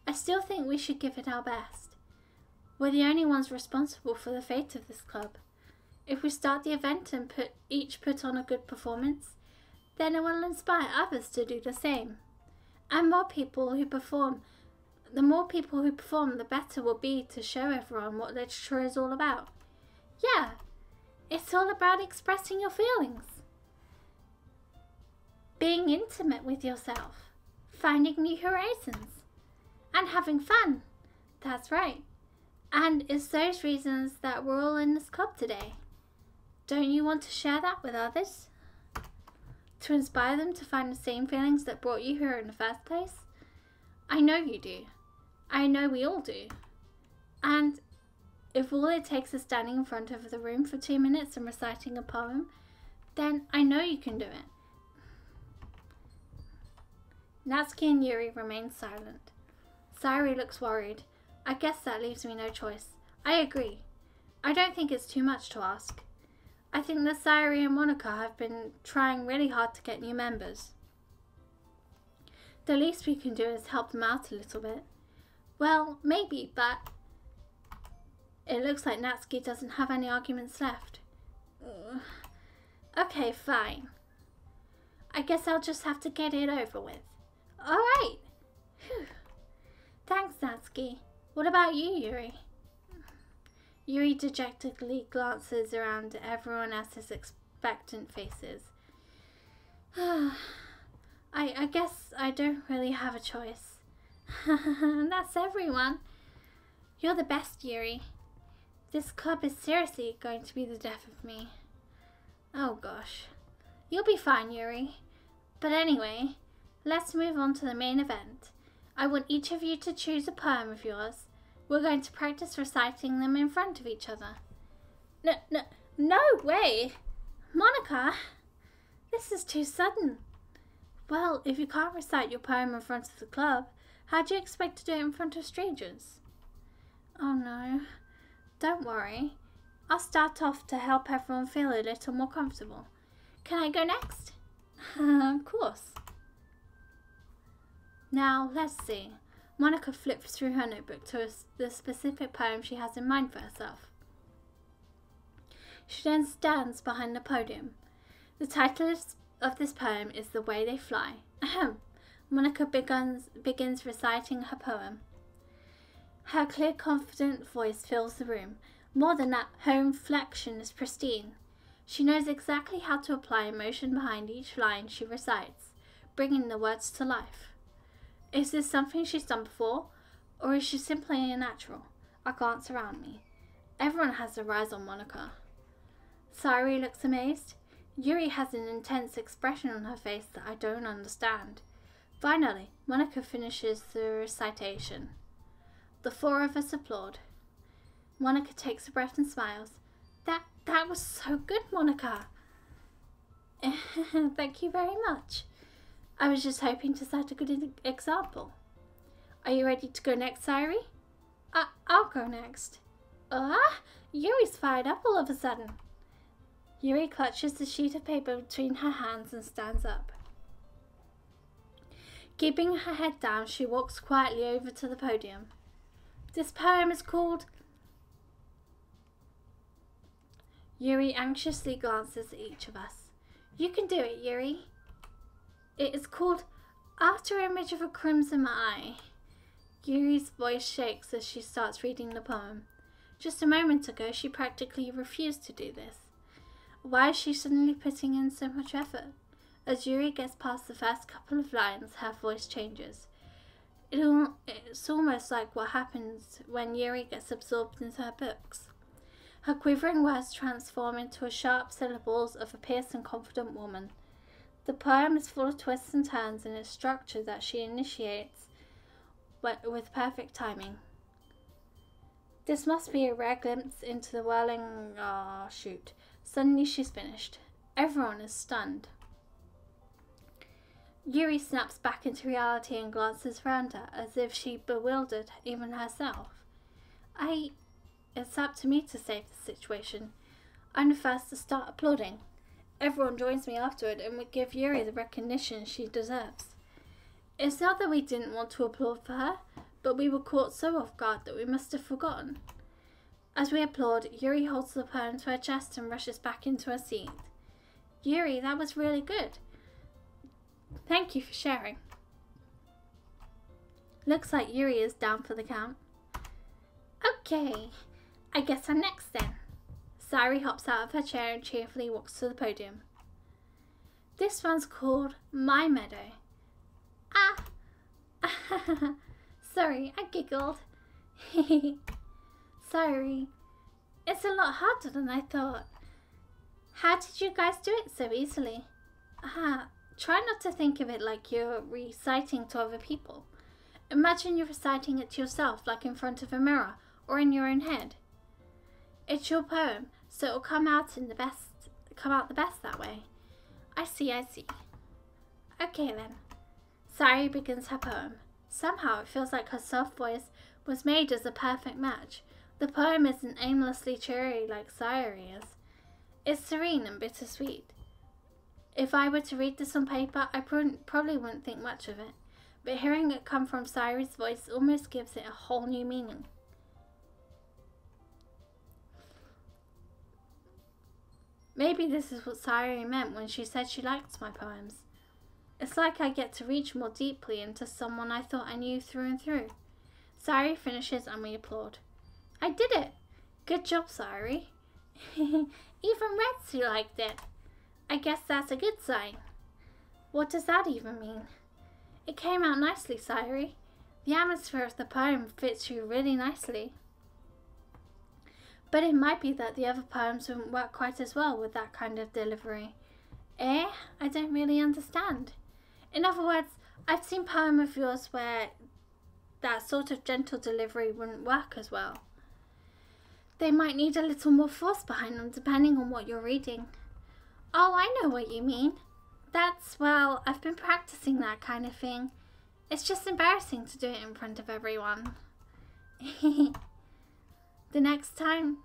I still think we should give it our best. We're the only ones responsible for the fate of this club. If we start the event and each put on a good performance, then it will inspire others to do the same. And the more people who perform, the better will be to show everyone what literature is all about. Yeah, it's all about expressing your feelings. Being intimate with yourself, finding new horizons, and having fun. That's right. And it's those reasons that we're all in this club today. Don't you want to share that with others? To inspire them to find the same feelings that brought you here in the first place? I know you do. I know we all do. And if all it takes is standing in front of the room for 2 minutes and reciting a poem, then I know you can do it. Natsuki and Yuri remain silent. Sayuri looks worried. I guess that leaves me no choice. I agree. I don't think it's too much to ask. I think that Sayuri and Monica have been trying really hard to get new members. The least we can do is help them out a little bit. Well, maybe, but it looks like Natsuki doesn't have any arguments left. Okay, fine. I guess I'll just have to get it over with. Alright. Thanks, Natsuki. What about you, Yuri? Yuri dejectedly glances around at everyone else's expectant faces. I guess I don't really have a choice. That's everyone. You're the best, Yuri. This club is seriously going to be the death of me. Oh gosh. You'll be fine, Yuri. But anyway, let's move on to the main event. I want each of you to choose a poem of yours. We're going to practice reciting them in front of each other. No way! Monica! This is too sudden. Well, if you can't recite your poem in front of the club, how do you expect to do it in front of strangers? Oh no. Don't worry. I'll start off to help everyone feel a little more comfortable. Can I go next? Of course. Now, let's see. Monica flips through her notebook to the specific poem she has in mind for herself. She then stands behind the podium. The title of this poem is The Way They Fly. Ahem. Monica begins reciting her poem. Her clear, confident voice fills the room. More than that, her inflection is pristine. She knows exactly how to apply emotion behind each line she recites, bringing the words to life. Is this something she's done before, or is she simply a natural? I glance around me. Everyone has their eyes on Monica. Sayuri looks amazed. Yuri has an intense expression on her face that I don't understand. Finally, Monica finishes the recitation. The four of us applaud. Monica takes a breath and smiles. That was so good, Monica. Thank you very much. I was just hoping to set a good example. Are you ready to go next, Sayuri? I'll go next. Yuri's fired up all of a sudden. Yuri clutches the sheet of paper between her hands and stands up. Keeping her head down, she walks quietly over to the podium. This poem is called... Yuri anxiously glances at each of us. You can do it, Yuri. It is called After Image of a Crimson Eye. Yuri's voice shakes as she starts reading the poem. Just a moment ago, she practically refused to do this. Why is she suddenly putting in so much effort? As Yuri gets past the first couple of lines, her voice changes. It's almost like what happens when Yuri gets absorbed into her books. Her quivering words transform into sharp syllables of a piercing, confident woman. The poem is full of twists and turns in its structure that she initiates with perfect timing. This must be a rare glimpse into the whirling... Suddenly she's finished. Everyone is stunned. Yuri snaps back into reality and glances around her as if she bewildered even herself. It's up to me to save the situation. I'm the first to start applauding. Everyone joins me afterward and we give Yuri the recognition she deserves. It's not that we didn't want to applaud for her, but we were caught so off guard that we must have forgotten. As we applaud, Yuri holds the poem to her chest and rushes back into her seat. Yuri, that was really good. Thank you for sharing. Looks like Yuri is down for the count. Okay, I guess I'm next then. Sayuri hops out of her chair and cheerfully walks to the podium. This one's called My Meadow. Sorry, I giggled. Sorry. It's a lot harder than I thought. How did you guys do it so easily? Try not to think of it like you're reciting to other people. Imagine you're reciting it to yourself, like in front of a mirror or in your own head. It's your poem, so it'll come out the best that way. I see. Okay then. Sayuri begins her poem. Somehow it feels like her soft voice was made as a perfect match. The poem isn't aimlessly cheery like Sayuri is. It's serene and bittersweet. If I were to read this on paper, I probably wouldn't think much of it, but hearing it come from Sayuri's voice almost gives it a whole new meaning. Maybe this is what Sayuri meant when she said she liked my poems. It's like I get to reach more deeply into someone I thought I knew through and through. Sayuri finishes and we applaud. I did it! Good job, Sayuri. Even Retsu liked it. I guess that's a good sign. What does that even mean? It came out nicely, Sayuri. The atmosphere of the poem fits you really nicely. But it might be that the other poems wouldn't work quite as well with that kind of delivery. I don't really understand. In other words, I've seen poems of yours where that sort of gentle delivery wouldn't work as well. They might need a little more force behind them depending on what you're reading. Oh, I know what you mean. Well, I've been practicing that kind of thing. It's just embarrassing to do it in front of everyone. The next time,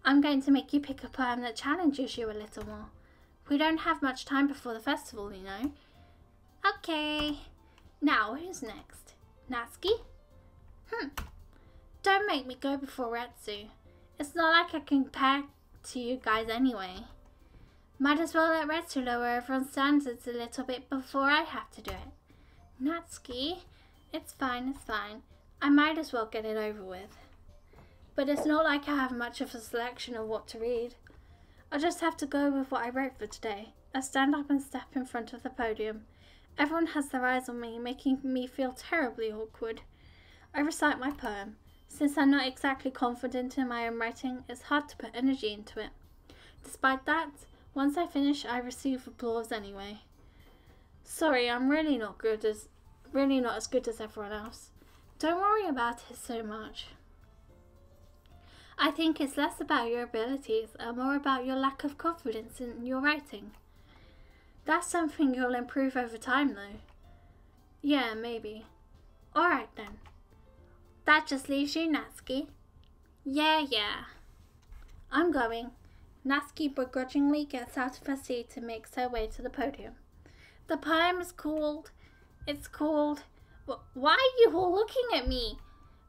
I'm going to make you pick a poem that challenges you a little more. We don't have much time before the festival, you know. Okay. Now, who's next? Natsuki? Don't make me go before Retsu. It's not like I can compare to you guys anyway. Might as well let Retsu lower everyone's standards a little bit before I have to do it. Natsuki, it's fine. I might as well get it over with. But it's not like I have much of a selection of what to read. I'll just have to go with what I wrote for today. I stand up and step in front of the podium. Everyone has their eyes on me, making me feel terribly awkward. I recite my poem. Since I'm not exactly confident in my own writing, it's hard to put energy into it. Despite that, once I finish, I receive applause anyway. Sorry, I'm really not as good as everyone else. Don't worry about it so much. I think it's less about your abilities and more about your lack of confidence in your writing. That's something you'll improve over time, though. Yeah, maybe. Alright then. That just leaves you, Natsuki. Yeah. I'm going. Natsuki begrudgingly gets out of her seat and makes her way to the podium. The poem is called... Why are you all looking at me?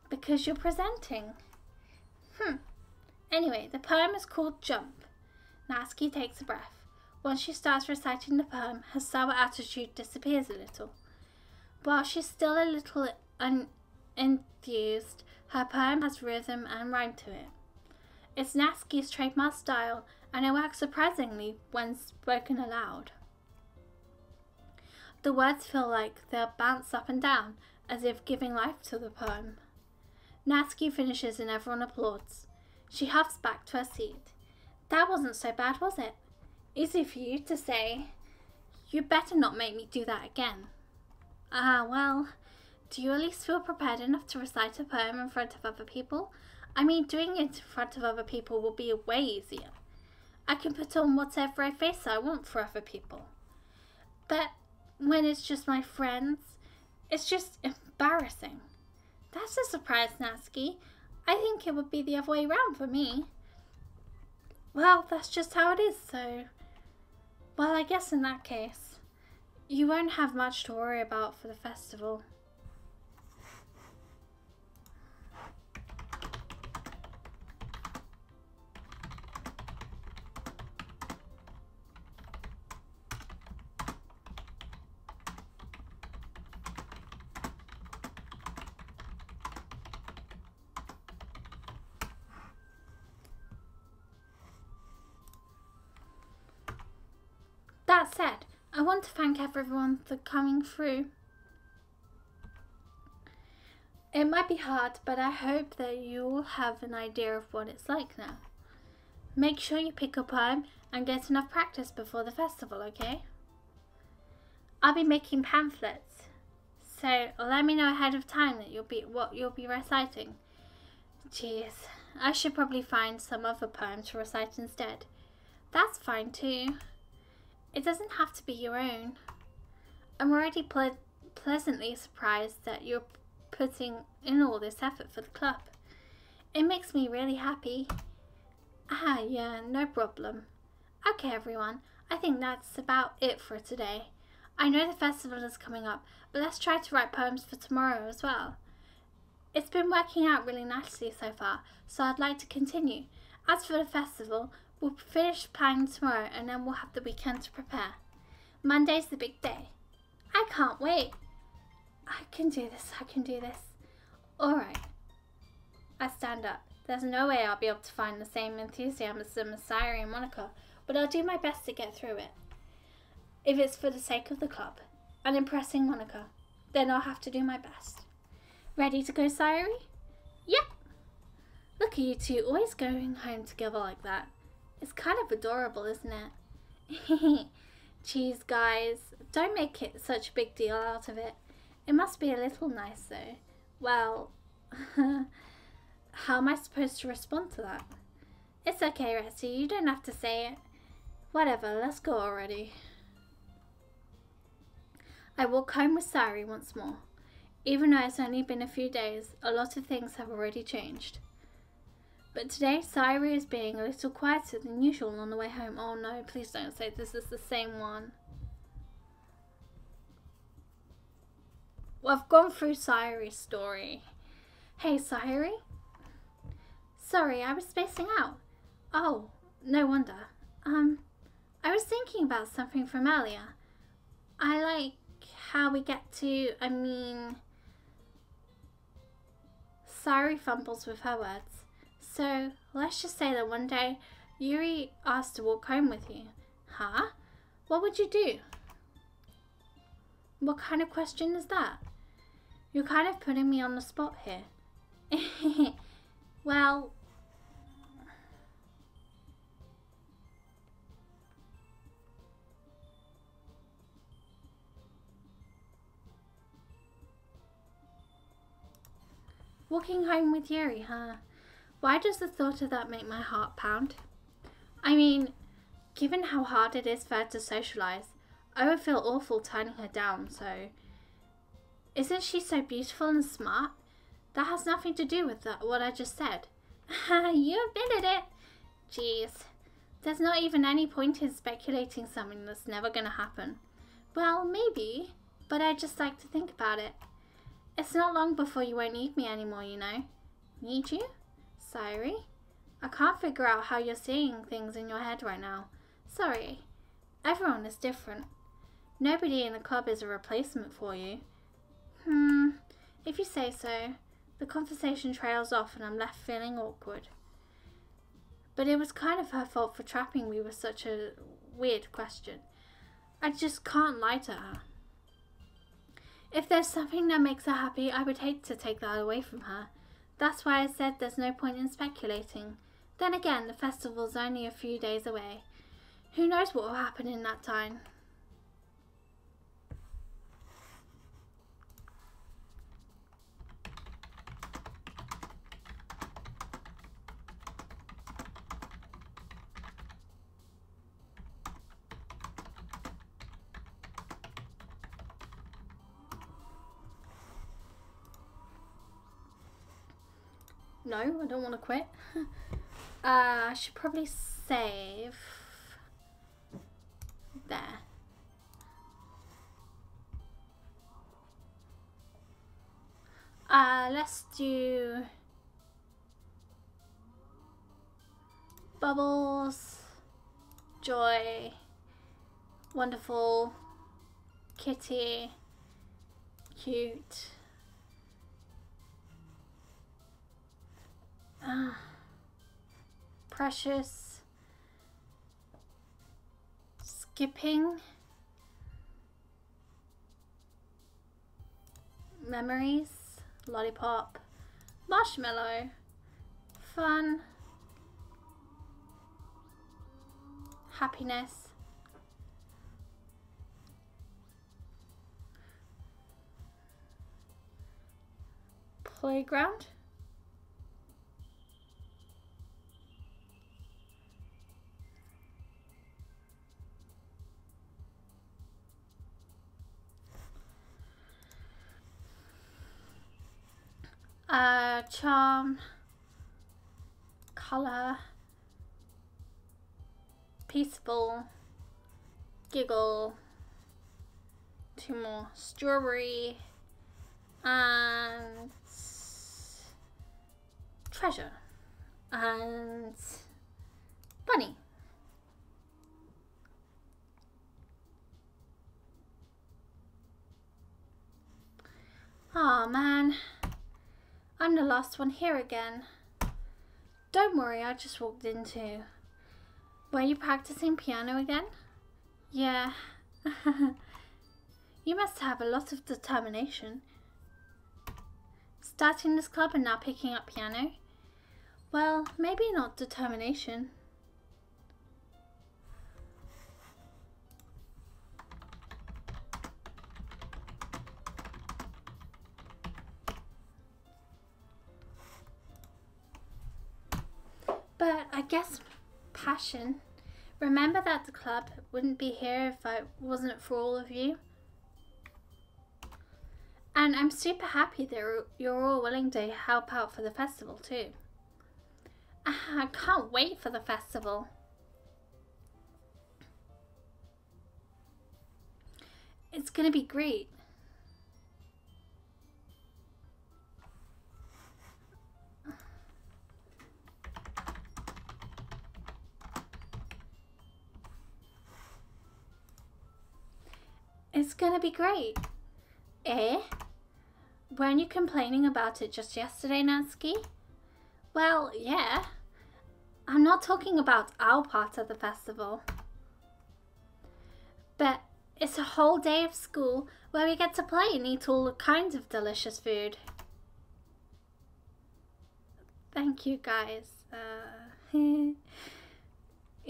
Because you're presenting. Anyway, the poem is called Jump. Natsuki takes a breath. Once she starts reciting the poem, her sour attitude disappears a little. While she's still a little enthused, her poem has rhythm and rhyme to it. It's Natsuki's trademark style, and it works surprisingly when spoken aloud. The words feel like they'll bounce up and down, as if giving life to the poem. Natsuki finishes and everyone applauds. She huffs back to her seat. That wasn't so bad, was it? Easy for you to say. You better not make me do that again. Well, do you at least feel prepared enough to recite a poem in front of other people? I mean, doing it in front of other people will be way easier. I can put on whatever face I want for other people. But when it's just my friends. It's just embarrassing. That's a surprise, Natsuki. I think it would be the other way around for me. Well, that's just how it is, so... Well, I guess in that case, you won't have much to worry about for the festival. That said, I want to thank everyone for coming through. It might be hard, but I hope that you all have an idea of what it's like now. Make sure you pick a poem and get enough practice before the festival, okay? I'll be making pamphlets, so let me know ahead of time that what you'll be reciting. Jeez, I should probably find some other poem to recite instead. That's fine too. It doesn't have to be your own. I'm already pleasantly surprised that you're putting in all this effort for the club. It makes me really happy. Ah, yeah, no problem. Okay, everyone, I think that's about it for today. I know the festival is coming up, but let's try to write poems for tomorrow as well. It's been working out really nicely so far, so I'd like to continue. As for the festival, we'll finish planning tomorrow and then we'll have the weekend to prepare. Monday's the big day. I can't wait. I can do this, I can do this. Alright. I stand up. There's no way I'll be able to find the same enthusiasm as Sayuri and Monica, but I'll do my best to get through it. If it's for the sake of the club and impressing Monica, then I'll have to do my best. Ready to go, Sayuri? Yep. Look at you two always going home together like that. It's kind of adorable, isn't it? Jeez, guys, don't make it such a big deal out of it. It must be a little nice, though. Well, how am I supposed to respond to that? It's okay, Retsu, you don't have to say it. Whatever, let's go already. I walk home with Sayuri once more. Even though it's only been a few days, a lot of things have already changed. But today, Sayuri is being a little quieter than usual on the way home. Oh no, please don't say this is the same one. Well, I've gone through Sayuri's story. Hey, Sayuri? Sorry, I was spacing out. Oh, no wonder. I was thinking about something from earlier. I like how we get to, Sayuri fumbles with her words. So, let's just say that one day, Yuri asked to walk home with you. Huh? What would you do? What kind of question is that? You're kind of putting me on the spot here. Well... Walking home with Yuri, huh? Why does the thought of that make my heart pound? I mean, given how hard it is for her to socialise, I would feel awful turning her down, so... Isn't she so beautiful and smart? That has nothing to do with what I just said. You admitted it! Jeez. There's not even any point in speculating something that's never gonna happen. Well, maybe, but I just like to think about it. It's not long before you won't need me anymore, you know. Need you? Sayuri? I can't figure out how you're seeing things in your head right now. Sorry. Everyone is different. Nobody in the club is a replacement for you. If you say so. The conversation trails off and I'm left feeling awkward. But it was kind of her fault for trapping me with such a weird question. I just can't lie to her. If there's something that makes her happy, I would hate to take that away from her. That's why I said there's no point in speculating. Then again, the festival's only a few days away. Who knows what will happen in that time? No, I don't want to quit. I should probably save there. Let's do Bubbles, Joy, Wonderful, Kitty, Cute, Precious, Skipping, Memories, Lollipop, Marshmallow, Fun, Happiness, Playground, Charm, Color, Peaceful, Giggle, 2 more, Strawberry, and Treasure, and Bunny. Aw, man. I'm the last one here again. Don't worry, I just walked in too. Were you practicing piano again? Yeah. You must have a lot of determination. Starting this club and now picking up piano? Well, maybe not determination. But I guess passion. Remember that the club wouldn't be here if it wasn't for all of you. And I'm super happy that you're all willing to help out for the festival too. I can't wait for the festival. It's gonna be great. It's gonna be great. Eh? Weren't you complaining about it just yesterday, Natsuki? Well, yeah. I'm not talking about our part of the festival. But it's a whole day of school where we get to play and eat all kinds of delicious food. Thank you, guys. You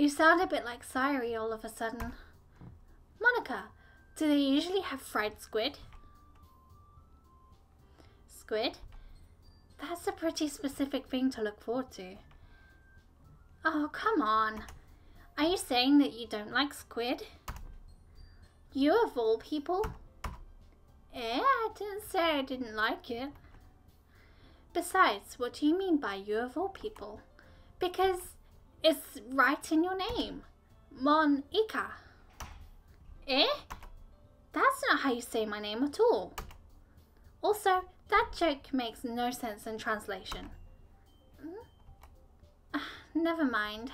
sound a bit like Sayuri all of a sudden. Monica, do they usually have fried squid? Squid? That's a pretty specific thing to look forward to. Oh, come on. Are you saying that you don't like squid? You of all people? I didn't say I didn't like it. Besides, what do you mean by you of all people? Because it's right in your name. Monica. That's not how you say my name at all. Also, that joke makes no sense in translation. Never mind.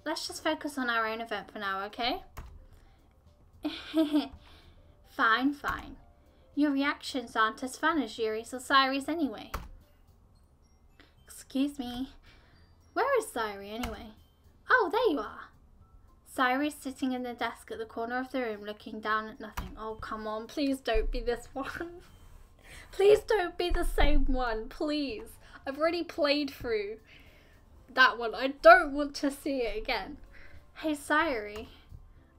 Let's just focus on our own event for now, okay? Fine, fine. Your reactions aren't as fun as Yuri's or Sayuri's anyway. Excuse me. Where is Sayuri anyway? Oh, there you are. Sayuri's sitting in the desk at the corner of the room looking down at nothing. Oh, come on. Please don't be this one. Please don't be the same one. Please. I've already played through that one. I don't want to see it again. Hey, Sayuri.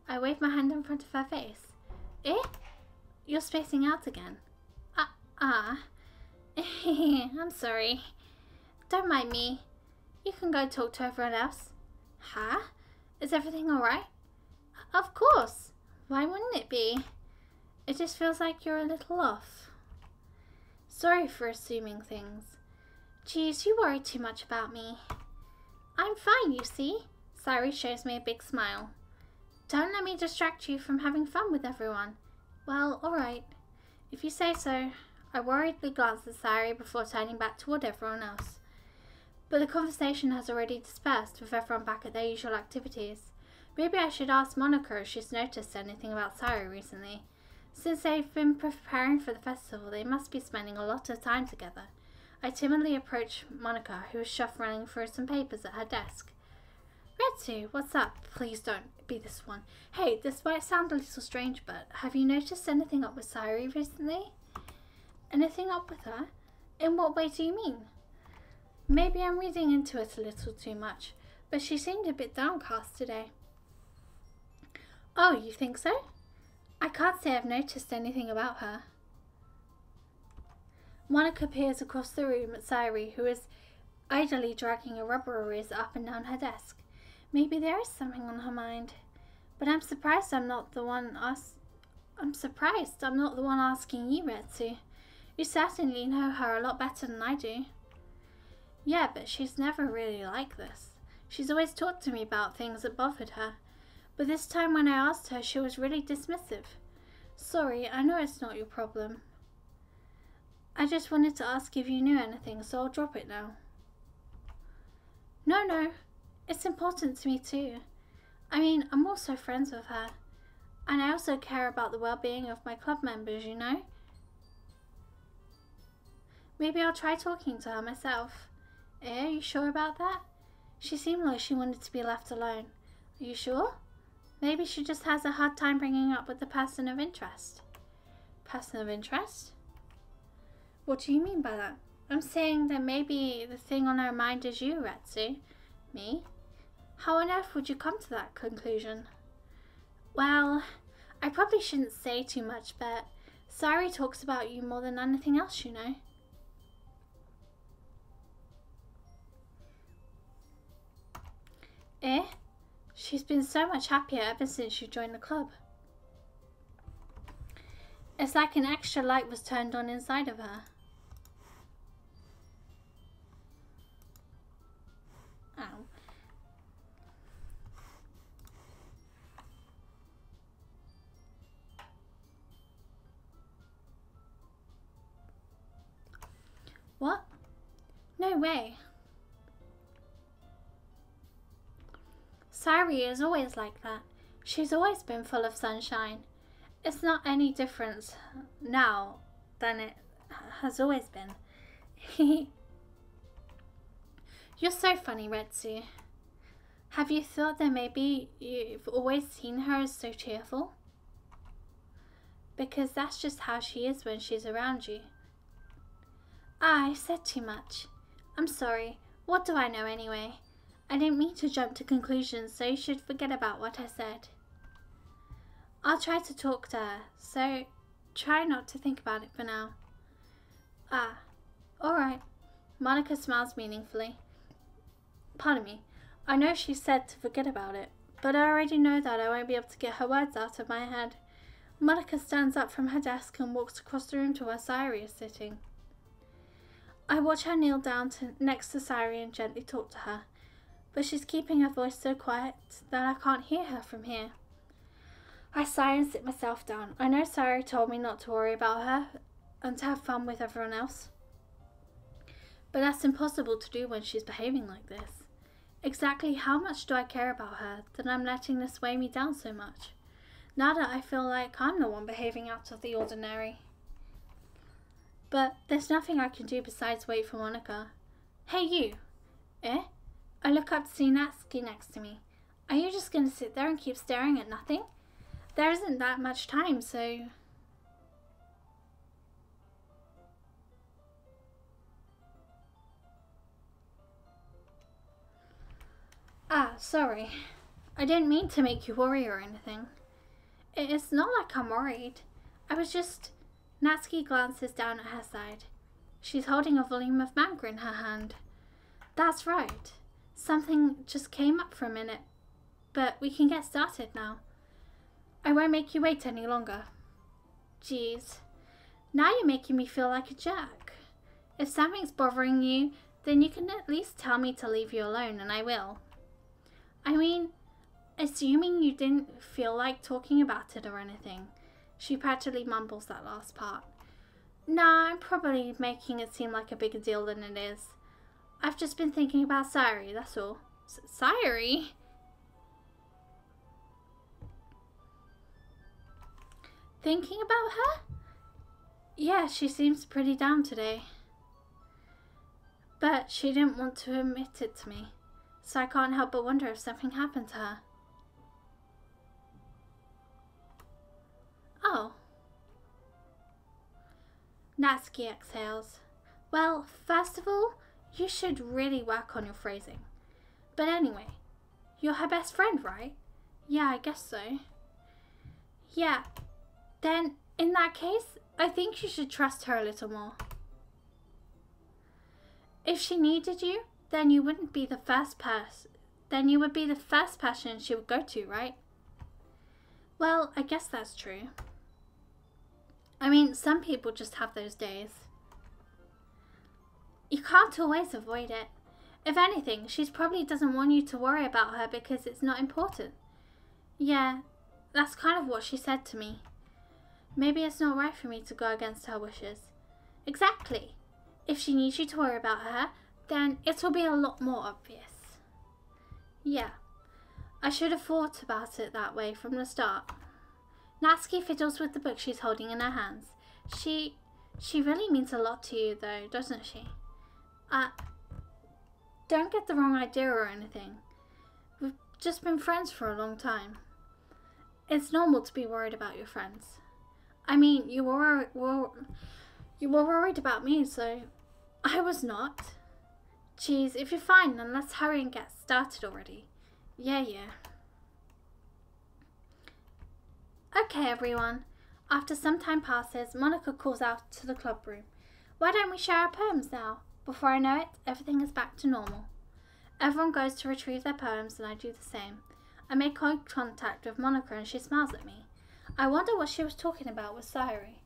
I waved my hand in front of her face. You're spacing out again. I'm sorry. Don't mind me. You can go talk to everyone else. Huh? Is everything alright? Of course. Why wouldn't it be? It just feels like you're a little off. Sorry for assuming things. Geez, you worry too much about me. I'm fine, you see. Sayuri shows me a big smile. Don't let me distract you from having fun with everyone. Well, alright. If you say so. I worriedly glanced at Sayuri before turning back toward everyone else. But the conversation has already dispersed with everyone back at their usual activities. Maybe I should ask Monica if she's noticed anything about Sayuri recently. Since they've been preparing for the festival, they must be spending a lot of time together. I timidly approached Monica, who was shuffling through some papers at her desk. Retsu, what's up? Please don't be this one. Hey, this might sound a little strange, but have you noticed anything up with Sayuri recently? Anything up with her? In what way do you mean? Maybe I'm reading into it a little too much, but she seemed a bit downcast today. Oh, you think so? I can't say I've noticed anything about her. Monica peers across the room at Sayuri, who is idly dragging a rubber eraser up and down her desk. Maybe there is something on her mind. But I'm surprised I'm not the one asking you, Retsu. You certainly know her a lot better than I do. Yeah, but she's never really like this. She's always talked to me about things that bothered her. But this time when I asked her, she was really dismissive. Sorry, I know it's not your problem. I just wanted to ask if you knew anything, so I'll drop it now. No. It's important to me too. I mean, I'm also friends with her. And I also care about the well-being of my club members, you know? Maybe I'll try talking to her myself. Are you sure about that? She seemed like she wanted to be left alone. Are you sure? Maybe she just has a hard time bringing up with the person of interest. Person of interest? What do you mean by that? I'm saying that maybe the thing on her mind is you, Retsu. Me? How on earth would you come to that conclusion? Well, I probably shouldn't say too much, but Sayuri talks about you more than anything else, you know. She's been so much happier ever since you joined the club. It's like an extra light was turned on inside of her. Ow. What? No way. Sayuri is always like that. She's always been full of sunshine. It's not any different now than it has always been. You're so funny, Retsu. Have you thought that maybe you've always seen her as so cheerful? Because that's just how she is when she's around you. I said too much. I'm sorry. What do I know anyway? I didn't mean to jump to conclusions, so you should forget about what I said. I'll try to talk to her, so try not to think about it for now. Ah, alright. Monica smiles meaningfully. Pardon me. I know she said to forget about it, but I already know that I won't be able to get her words out of my head. Monica stands up from her desk and walks across the room to where Sayuri is sitting. I watch her kneel down next to Sayuri and gently talk to her, but she's keeping her voice so quiet that I can't hear her from here. I sigh and sit myself down. I know Sayuri told me not to worry about her and to have fun with everyone else, but that's impossible to do when she's behaving like this. Exactly how much do I care about her that I'm letting this weigh me down so much, now that I feel like I'm the one behaving out of the ordinary? But there's nothing I can do besides wait for Monica. Hey you! I look up to see Natsuki next to me. Are you just going to sit there and keep staring at nothing? There isn't that much time, so... Ah, sorry. I didn't mean to make you worry or anything. It's not like I'm worried. I was just... Natsuki glances down at her side. She's holding a volume of manga in her hand. That's right. Something just came up for a minute, but we can get started now. I won't make you wait any longer. Jeez, now you're making me feel like a jerk. If something's bothering you, then you can at least tell me to leave you alone and I will. I mean, assuming you didn't feel like talking about it or anything. She practically mumbles that last part. Nah, I'm probably making it seem like a bigger deal than it is. I've just been thinking about Sayuri, that's all. Sayuri? Thinking about her? Yeah, she seems pretty down today. But she didn't want to admit it to me, so I can't help but wonder if something happened to her. Oh. Natsuki exhales. Well, first of all, you should really work on your phrasing. But anyway, you're her best friend, right? Yeah, I guess so. Yeah, then in that case, I think you should trust her a little more. If she needed you, then you wouldn't be the first person. Then you would be the first person she would go to, right? Well, I guess that's true. I mean, some people just have those days. You can't always avoid it. If anything, she probably doesn't want you to worry about her because it's not important. Yeah, that's kind of what she said to me. Maybe it's not right for me to go against her wishes. Exactly. If she needs you to worry about her, then it will be a lot more obvious. Yeah, I should have thought about it that way from the start. Natsuki fiddles with the book she's holding in her hands. She really means a lot to you though, doesn't she? Don't get the wrong idea or anything. We've just been friends for a long time. It's normal to be worried about your friends. I mean, you were worried about me, so I was not. Geez, if you're fine, then let's hurry and get started already. Yeah. Okay, everyone. After some time passes, Monica calls out to the club room. Why don't we share our poems now? Before I know it, everything is back to normal. Everyone goes to retrieve their poems and I do the same. I make eye contact with Monica and she smiles at me. I wonder what she was talking about with Sayuri.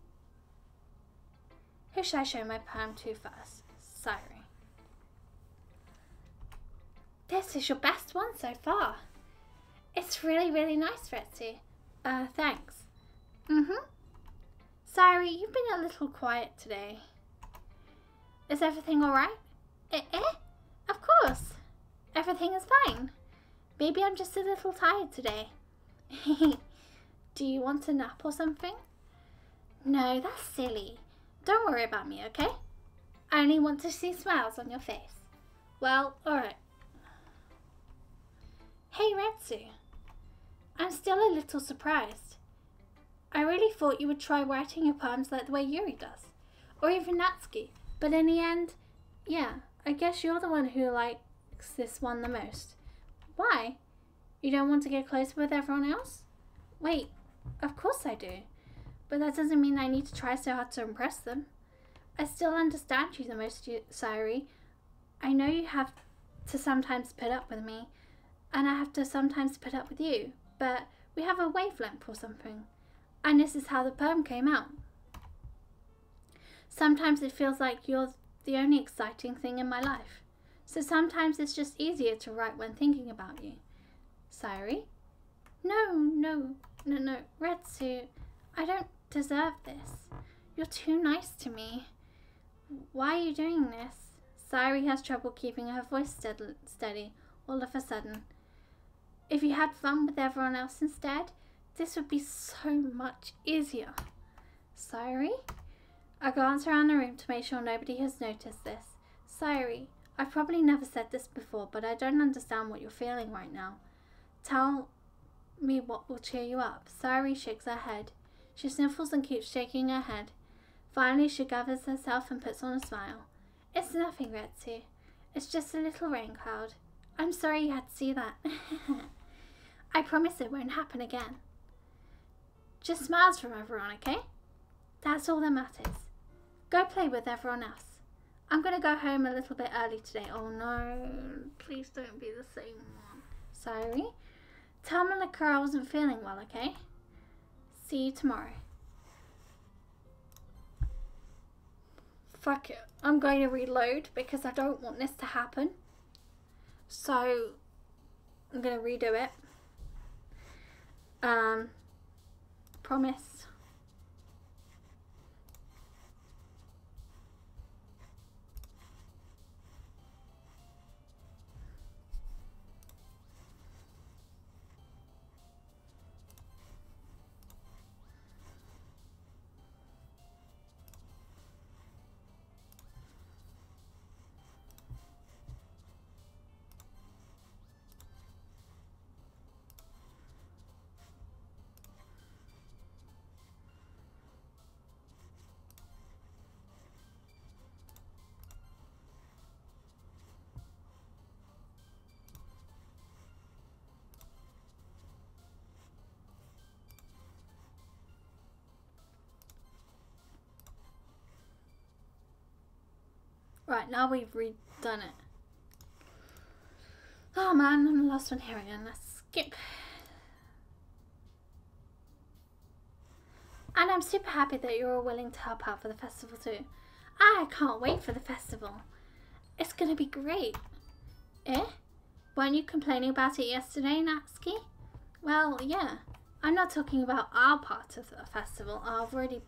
Who should I show my poem to first? Sayuri. This is your best one so far. It's really, really nice, Retsu. Thanks. Sayuri, you've been a little quiet today. Is everything alright? Of course. Everything is fine. Maybe I'm just a little tired today. Do you want a nap or something? No, that's silly. Don't worry about me, okay? I only want to see smiles on your face. Well, alright. Hey, Retsu. I'm still a little surprised. I really thought you would try writing your poems like the way Yuri does. Or even Natsuki. But in the end, yeah, I guess you're the one who likes this one the most. Why? You don't want to get closer with everyone else? Wait, of course I do. But that doesn't mean I need to try so hard to impress them. I still understand you the most, Sayuri. I know you have to sometimes put up with me, and I have to sometimes put up with you, but we have a wavelength or something. And this is how the poem came out. Sometimes it feels like you're the only exciting thing in my life. So sometimes it's just easier to write when thinking about you. Sayuri? No, Retsu, I don't deserve this. You're too nice to me. Why are you doing this? Sayuri has trouble keeping her voice steady all of a sudden. If you had fun with everyone else instead, this would be so much easier. Sayuri? I glance around the room to make sure nobody has noticed this. Sayuri, I've probably never said this before, but I don't understand what you're feeling right now. Tell me what will cheer you up. Sayuri shakes her head. She sniffles and keeps shaking her head. Finally, she gathers herself and puts on a smile. It's nothing, Retsu. It's just a little rain cloud. I'm sorry you had to see that. I promise it won't happen again. Just smiles from everyone, okay? That's all that matters. Go play with everyone else. I'm going to go home a little bit early today. Oh no, please don't be the same one. Sayuri, tell Monica I wasn't feeling well, okay? See you tomorrow. Fuck it. I'm going to reload because I don't want this to happen. So I'm going to redo it. Promise. Right, now we've redone it. Oh man, I'm the last one here again. Let's skip. And I'm super happy that you're all willing to help out for the festival too. I can't wait for the festival. It's gonna be great. Eh? Weren't you complaining about it yesterday, Natsuki? Well, yeah. I'm not talking about our part of the festival. I've already...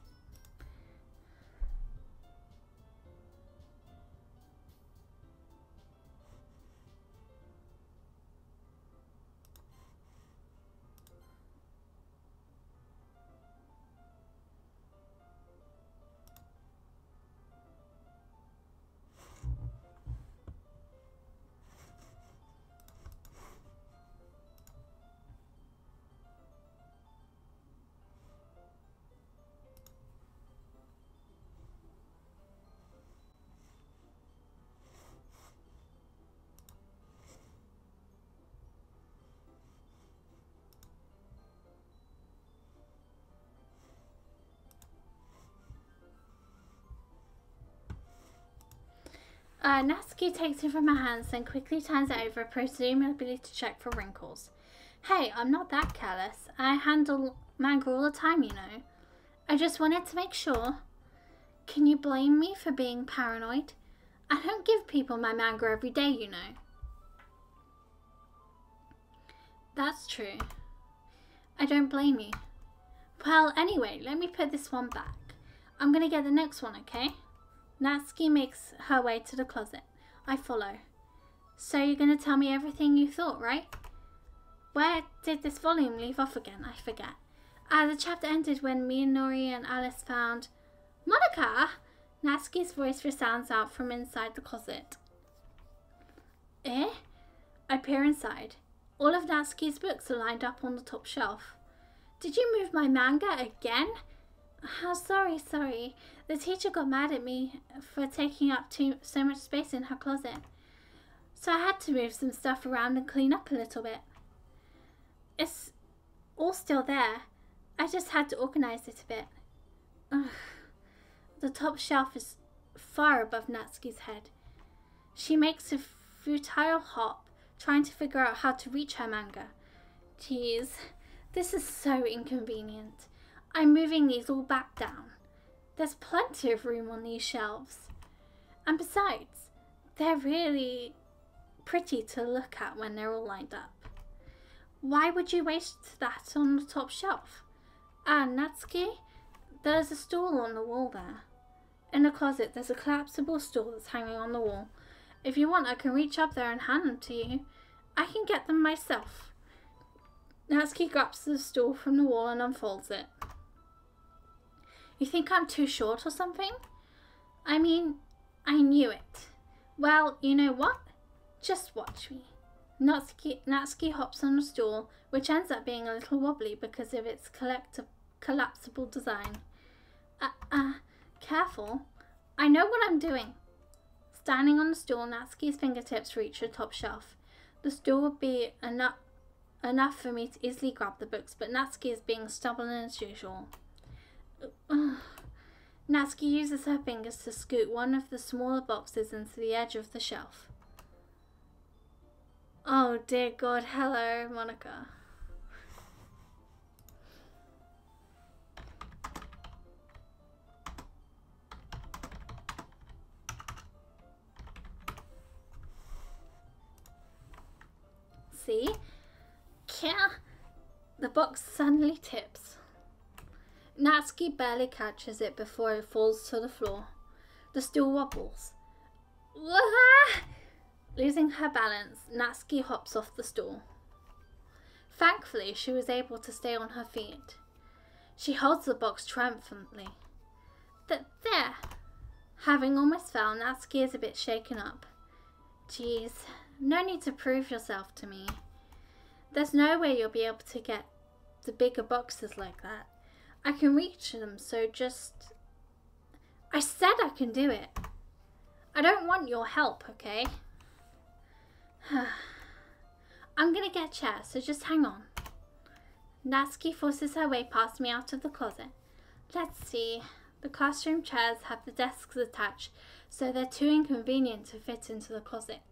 Natsuki takes it from her hands, then quickly turns it over, presumably to check for wrinkles. Hey, I'm not that careless. I handle manga all the time, you know. I just wanted to make sure. Can you blame me for being paranoid? I don't give people my manga every day, you know. That's true. I don't blame you. Well, anyway, let me put this one back. I'm gonna get the next one, okay? Natsuki makes her way to the closet. I follow. So you're going to tell me everything you thought, right? Where did this volume leave off again? I forget. The chapter ended when Miyonori and Alice found... Monica! Natsuki's voice resounds out from inside the closet. Eh? I peer inside. All of Natsuki's books are lined up on the top shelf. Did you move my manga again? Sorry. The teacher got mad at me for taking up so much space in her closet. So I had to move some stuff around and clean up a little bit. It's all still there. I just had to organize it a bit. Ugh. The top shelf is far above Natsuki's head. She makes a futile hop, trying to figure out how to reach her manga. Jeez, this is so inconvenient. I'm moving these all back down. There's plenty of room on these shelves. And besides, they're really pretty to look at when they're all lined up. Why would you waste that on the top shelf? Natsuki, there's a stool on the wall there. In the closet, there's a collapsible stool that's hanging on the wall. If you want, I can reach up there and hand them to you. I can get them myself. Natsuki grabs the stool from the wall and unfolds it. You think I'm too short or something? I mean, I knew it. Well, you know what? Just watch me. Natsuki hops on the stool, which ends up being a little wobbly because of its collapsible design. Careful. I know what I'm doing. Standing on the stool, Natsuki's fingertips reach the top shelf. The stool would be enough for me to easily grab the books, but Natsuki is being stubborn as usual. Natsuki uses her fingers to scoot one of the smaller boxes into the edge of the shelf. Oh dear God, hello, Monica. See? Kia! The box suddenly tips. Natsuki barely catches it before it falls to the floor. The stool wobbles. Wah! Losing her balance, Natsuki hops off the stool. Thankfully, she was able to stay on her feet. She holds the box triumphantly. There! Having almost fell, Natsuki is a bit shaken up. Jeez, no need to prove yourself to me. There's no way you'll be able to get the bigger boxes like that. I can reach them, so just... I said I can do it. I don't want your help, okay? I'm gonna get a chair, so just hang on. Natsuki forces her way past me out of the closet. Let's see. The classroom chairs have the desks attached, so they're too inconvenient to fit into the closet.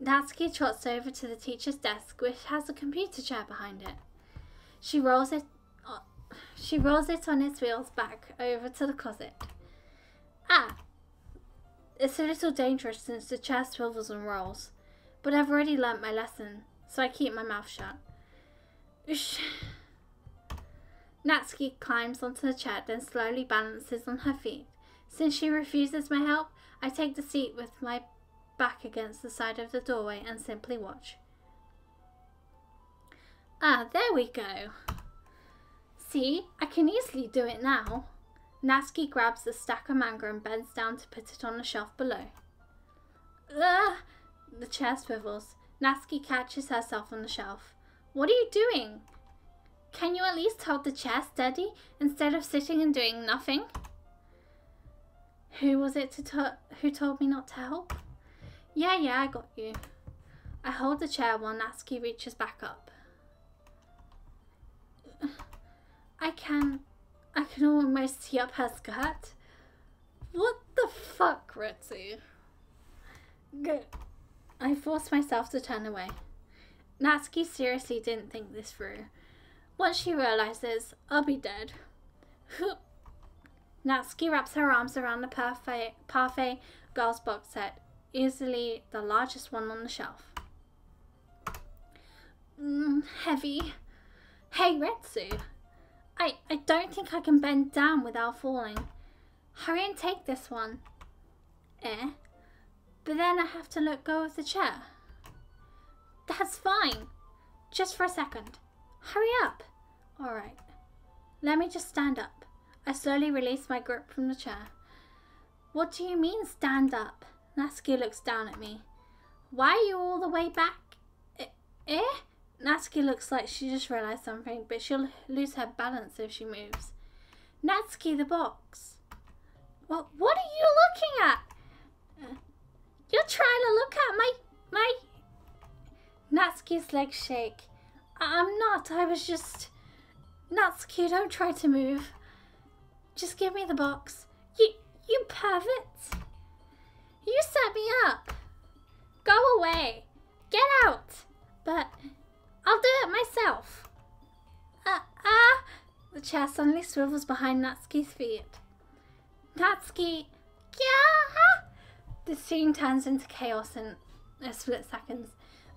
Natsuki trots over to the teacher's desk, which has a computer chair behind it. She rolls it on its wheels back over to the closet. It's a little dangerous since the chair swivels and rolls, but I've already learnt my lesson, so I keep my mouth shut. Oosh. Natsuki climbs onto the chair, then slowly balances on her feet. Since she refuses my help, I take the seat with my back against the side of the doorway and simply watch. There we go. See, I can easily do it now. Natsuki grabs the stack of manga and bends down to put it on the shelf below. The chair swivels. Natsuki catches herself on the shelf. What are you doing? Can you at least hold the chair steady instead of sitting and doing nothing? Who was it who told me not to help? Yeah, I got you. I hold the chair while Natsuki reaches back up. I can almost see up her skirt. What the fuck, Ritsu? Good. I forced myself to turn away. Natsuki seriously didn't think this through. Once she realizes, I'll be dead. Natsuki wraps her arms around the Parfait Girls box set, easily the largest one on the shelf. Heavy. Hey, Retsu. I don't think I can bend down without falling. Hurry and take this one. But then I have to let go of the chair. That's fine. Just for a second. Hurry up. Alright. Let me just stand up. I slowly release my grip from the chair. What do you mean, stand up? Natsuki looks down at me. Why are you all the way back? Natsuki looks like she just realized something, but she'll lose her balance if she moves. Natsuki, the box. What are you looking at? You're trying to look at my... Natsuki's legs shake. I'm not. I was just... Natsuki, don't try to move. Just give me the box. You pervert. You set me up. Go away. Get out. But I'll do it myself. The chair suddenly swivels behind Natsuki's feet. Natsuki. Yeah. The scene turns into chaos in a split second.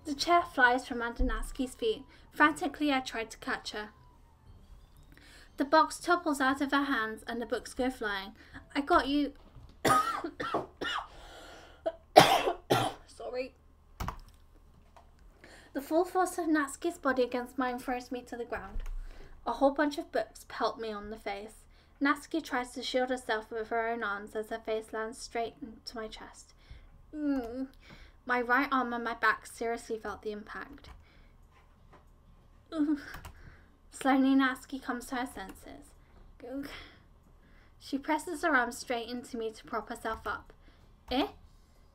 The chair flies from under Natsuki's feet. Frantically, I tried to catch her. The box topples out of her hands and the books go flying. I got you. Sorry. The full force of Natsuki's body against mine throws me to the ground. A whole bunch of books pelt me on the face. Natsuki tries to shield herself with her own arms as her face lands straight into my chest. My right arm and my back seriously felt the impact. Slowly, Natsuki comes to her senses. She presses her arm straight into me to prop herself up.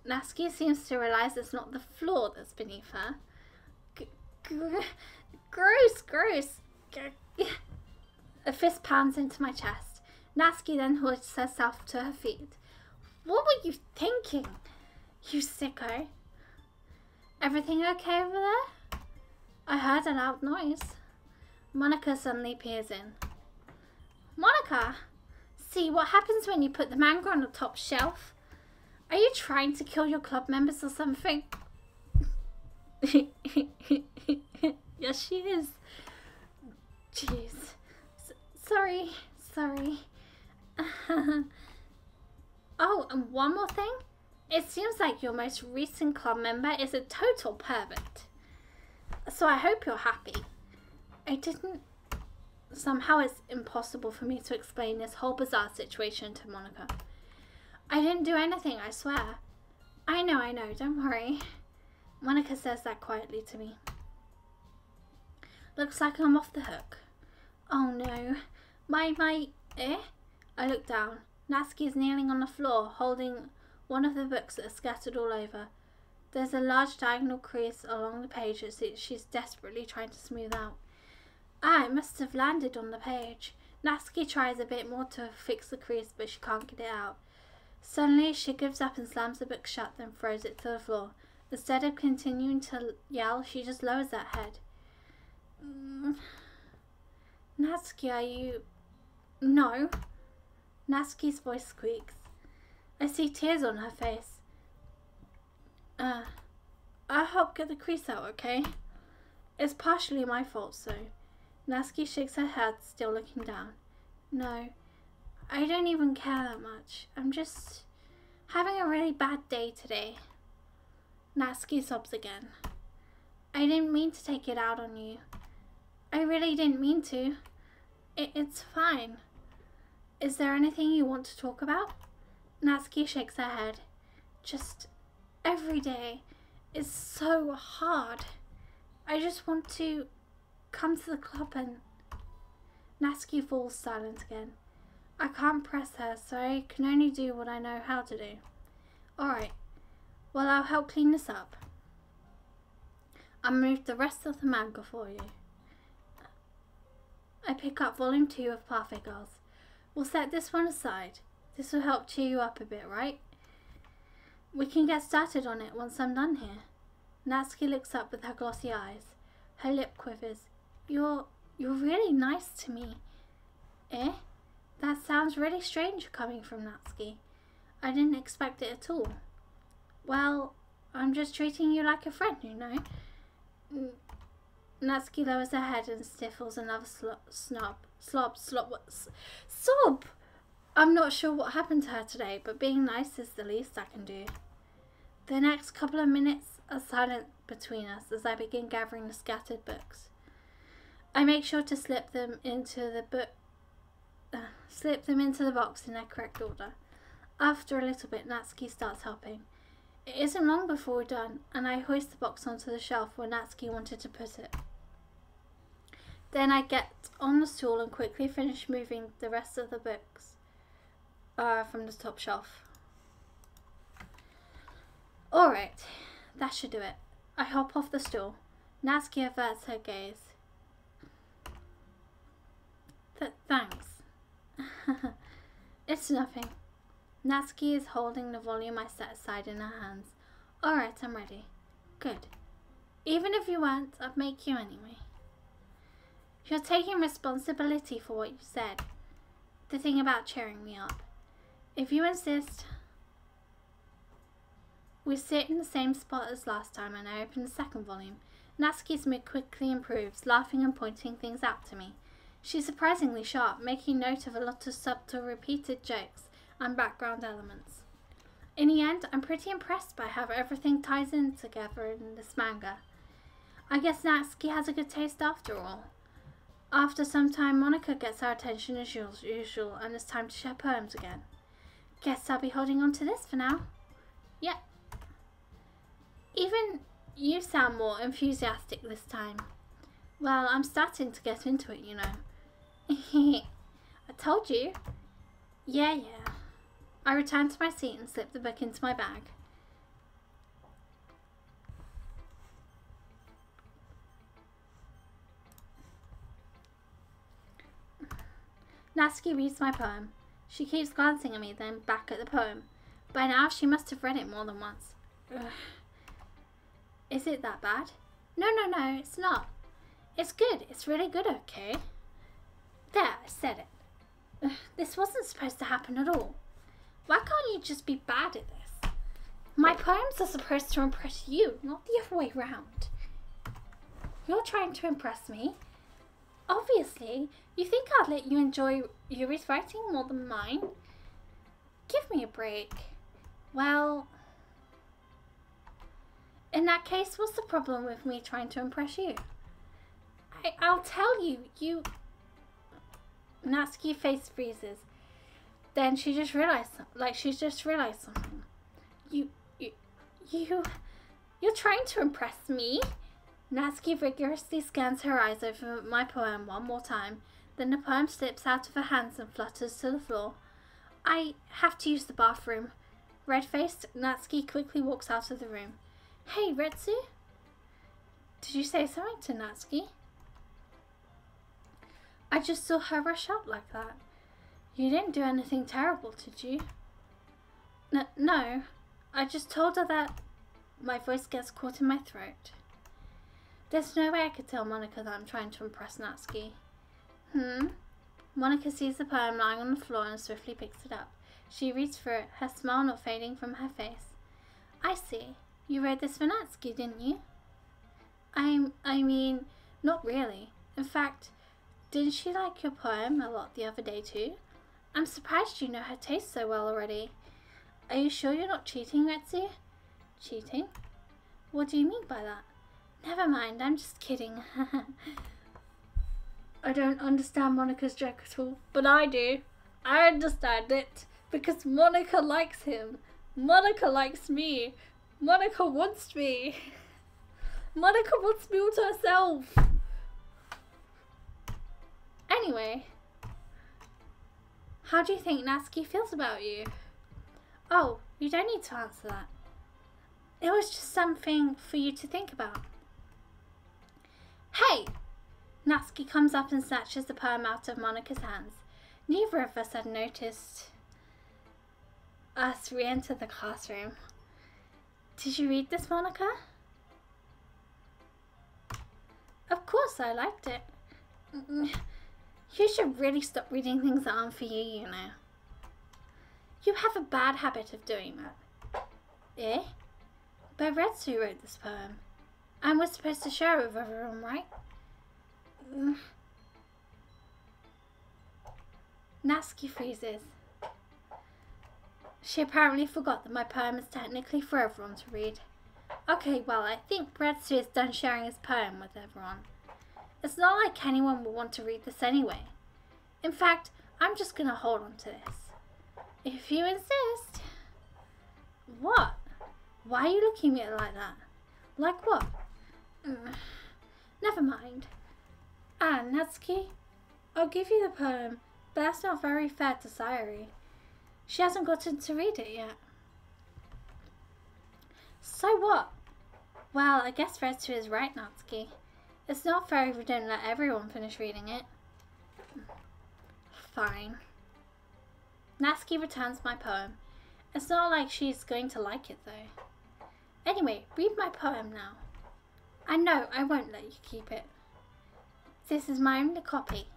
Natsuki seems to realize it's not the floor that's beneath her. Gross. A fist pounds into my chest. Natsuki then hoists herself to her feet. What were you thinking, you sicko? Everything okay over there? I heard a loud noise. Monica suddenly peers in. Monica! See what happens when you put the manga on the top shelf? Are you trying to kill your club members or something? Yes, she is. Jeez. Sorry. Oh, and one more thing. It seems like your most recent club member is a total pervert. So I hope you're happy. Somehow it's impossible for me to explain this whole bizarre situation to Monica. I didn't do anything, I swear. I know, don't worry. Monica says that quietly to me. Looks like I'm off the hook. Oh no. I look down. Natsuki is kneeling on the floor, holding one of the books that are scattered all over. There's a large diagonal crease along the page that she's desperately trying to smooth out. It must have landed on the page. Natsuki tries a bit more to fix the crease, but she can't get it out. Suddenly, she gives up and slams the book shut, then throws it to the floor. Instead of continuing to yell, she just lowers that head. Natsuki, are you... No. Natsuki's voice squeaks. I see tears on her face. I'll help get the crease out, okay? It's partially my fault, so... Natsuki shakes her head, still looking down. No, I don't even care that much. I'm just having a really bad day today. Natsuki sobs again. I didn't mean to take it out on you. I really didn't mean to. It's fine. Is there anything you want to talk about? Natsuki shakes her head. Just every day is so hard. I just want to come to the club and... Natsuki falls silent again. I can't press her, so I can only do what I know how to do. Alright, well, I'll help clean this up. I'll move the rest of the manga for you. I pick up volume 2 of Parfait Girls. We'll set this one aside. This will help cheer you up a bit, right? We can get started on it once I'm done here. Natsuki looks up with her glossy eyes. Her lip quivers. You're really nice to me. Eh? That sounds really strange coming from Natsuki. I didn't expect it at all. Well, I'm just treating you like a friend, you know. Natsuki lowers her head and stifles another sob! I'm not sure what happened to her today, but being nice is the least I can do. The next couple of minutes are silent between us as I begin gathering the scattered books. I make sure to slip them into the box in their correct order. After a little bit, Natsuki starts helping. It isn't long before we're done, and I hoist the box onto the shelf where Natsuki wanted to put it. Then I get on the stool and quickly finish moving the rest of the books from the top shelf. Alright, that should do it. I hop off the stool. Natsuki averts her gaze. Thanks. It's nothing. Natsuki is holding the volume I set aside in her hands. Alright, I'm ready. Good. Even if you weren't, I'd make you anyway. You're taking responsibility for what you said. The thing about cheering me up. If you insist, we sit in the same spot as last time and I open the second volume. Natsuki's mood quickly improves, laughing and pointing things out to me. She's surprisingly sharp, making note of a lot of subtle repeated jokes and background elements. In the end, I'm pretty impressed by how everything ties in together in this manga. I guess Natsuki has a good taste after all. After some time, Monica gets our attention as usual, and it's time to share poems again. Guess I'll be holding on to this for now. Yep. Even you sound more enthusiastic this time. Well, I'm starting to get into it, you know. I told you. Yeah. I return to my seat and slip the book into my bag. Natsuki reads my poem. She keeps glancing at me, then back at the poem. By now, she must have read it more than once. Ugh. Is it that bad? No, it's not. It's good. It's really good, okay? There, I said it. Ugh, this wasn't supposed to happen at all. Why can't you just be bad at this? My poems are supposed to impress you, not the other way round. You're trying to impress me. Obviously, you think I'd let you enjoy Yuri's writing more than mine? Give me a break. Well, in that case, what's the problem with me trying to impress you? I'll tell you, Natsuki's face freezes. Then she's just realized something. You're trying to impress me? Natsuki vigorously scans her eyes over my poem one more time. Then the poem slips out of her hands and flutters to the floor. I have to use the bathroom. Red-faced, Natsuki quickly walks out of the room. Hey, Retsu? Did you say something to Natsuki? I just saw her rush up like that. You didn't do anything terrible, did you? No. I just told her that my voice gets caught in my throat. There's no way I could tell Monika that I'm trying to impress Natsuki. Monika sees the poem lying on the floor and swiftly picks it up. She reads through it, her smile not fading from her face. I see. You wrote this for Natsuki, didn't you? I mean, not really. In fact, didn't she like your poem a lot the other day too? I'm surprised you know her taste so well already. Are you sure you're not cheating, Retsu? Cheating? What do you mean by that? Never mind, I'm just kidding. I don't understand Monika's joke at all, but I do. I understand it because Monika likes him. Monika likes me. Monika wants me. Monika wants me all to herself. Anyway, how do you think Natsuki feels about you? Oh, you don't need to answer that. It was just something for you to think about. Hey! Natsuki comes up and snatches the poem out of Monika's hands. Neither of us had noticed us re-enter the classroom. Did you read this, Monika? Of course I liked it. You should really stop reading things that aren't for you, you know. You have a bad habit of doing that. Eh? But Retsu wrote this poem. And we're supposed to share it with everyone, right? Natsuki freezes. She apparently forgot that my poem is technically for everyone to read. Okay, well, I think Retsu is done sharing his poem with everyone. It's not like anyone will want to read this anyway. In fact, I'm just gonna hold on to this. If you insist. What? Why are you looking at me like that? Like what? Never mind. Natsuki, I'll give you the poem, but that's not very fair to Sayori. She hasn't gotten to read it yet. So what? Well, I guess Retsu is right, Natsuki. It's not fair if we don't let everyone finish reading it. Fine. Natsuki returns my poem. It's not like she's going to like it, though. Anyway, read my poem now. I know, I won't let you keep it. This is my only copy.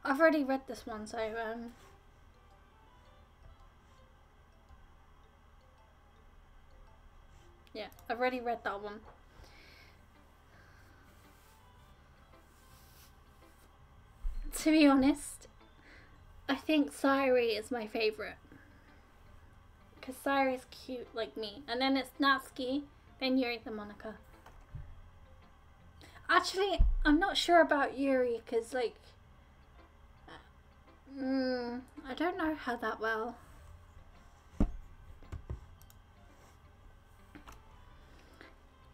I've already read this one, so yeah, I've already read that one. To be honest, I think Sayori is my favourite. Because Sayori is cute like me. And then it's Natsuki, then Yuri, then Monika. Actually, I'm not sure about Yuri because, like, I don't know her that well.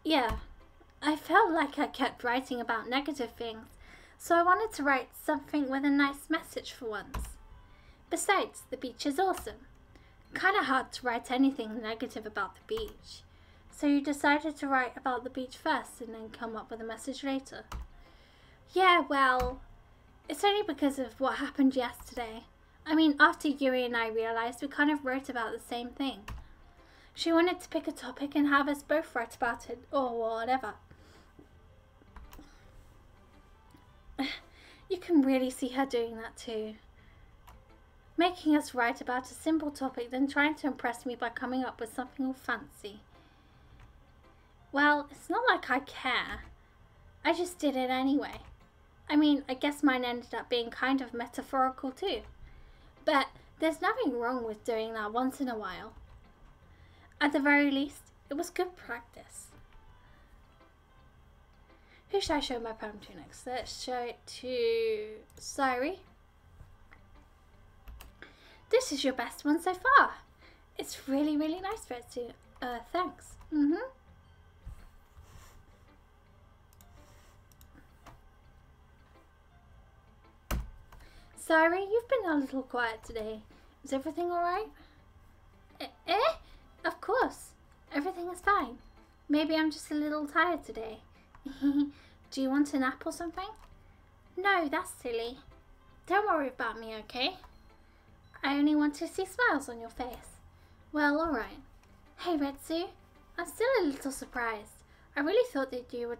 Yeah, I felt like I kept writing about negative things, so I wanted to write something with a nice message for once. Besides, the beach is awesome. Kinda hard to write anything negative about the beach. So you decided to write about the beach first and then come up with a message later? Yeah, well, it's only because of what happened yesterday. I mean, after Yuri and I realised we kind of wrote about the same thing. She wanted to pick a topic and have us both write about it, or whatever. can really see her doing that too. Making us write about a simple topic, then trying to impress me by coming up with something all fancy. Well, it's not like I care. I just did it anyway. I mean, I guess mine ended up being kind of metaphorical too. But there's nothing wrong with doing that once in a while. At the very least, it was good practice. Who should I show my poem to next? Let's show it to Sairi. This is your best one so far. It's really, really nice, Retsu. Thanks. Sairi, you've been a little quiet today. Is everything alright? Of course. Everything is fine. Maybe I'm just a little tired today. Do you want a nap or something? No, that's silly. Don't worry about me, okay? I only want to see smiles on your face. Well, alright. Hey, Retsu. I'm still a little surprised. I really thought that you were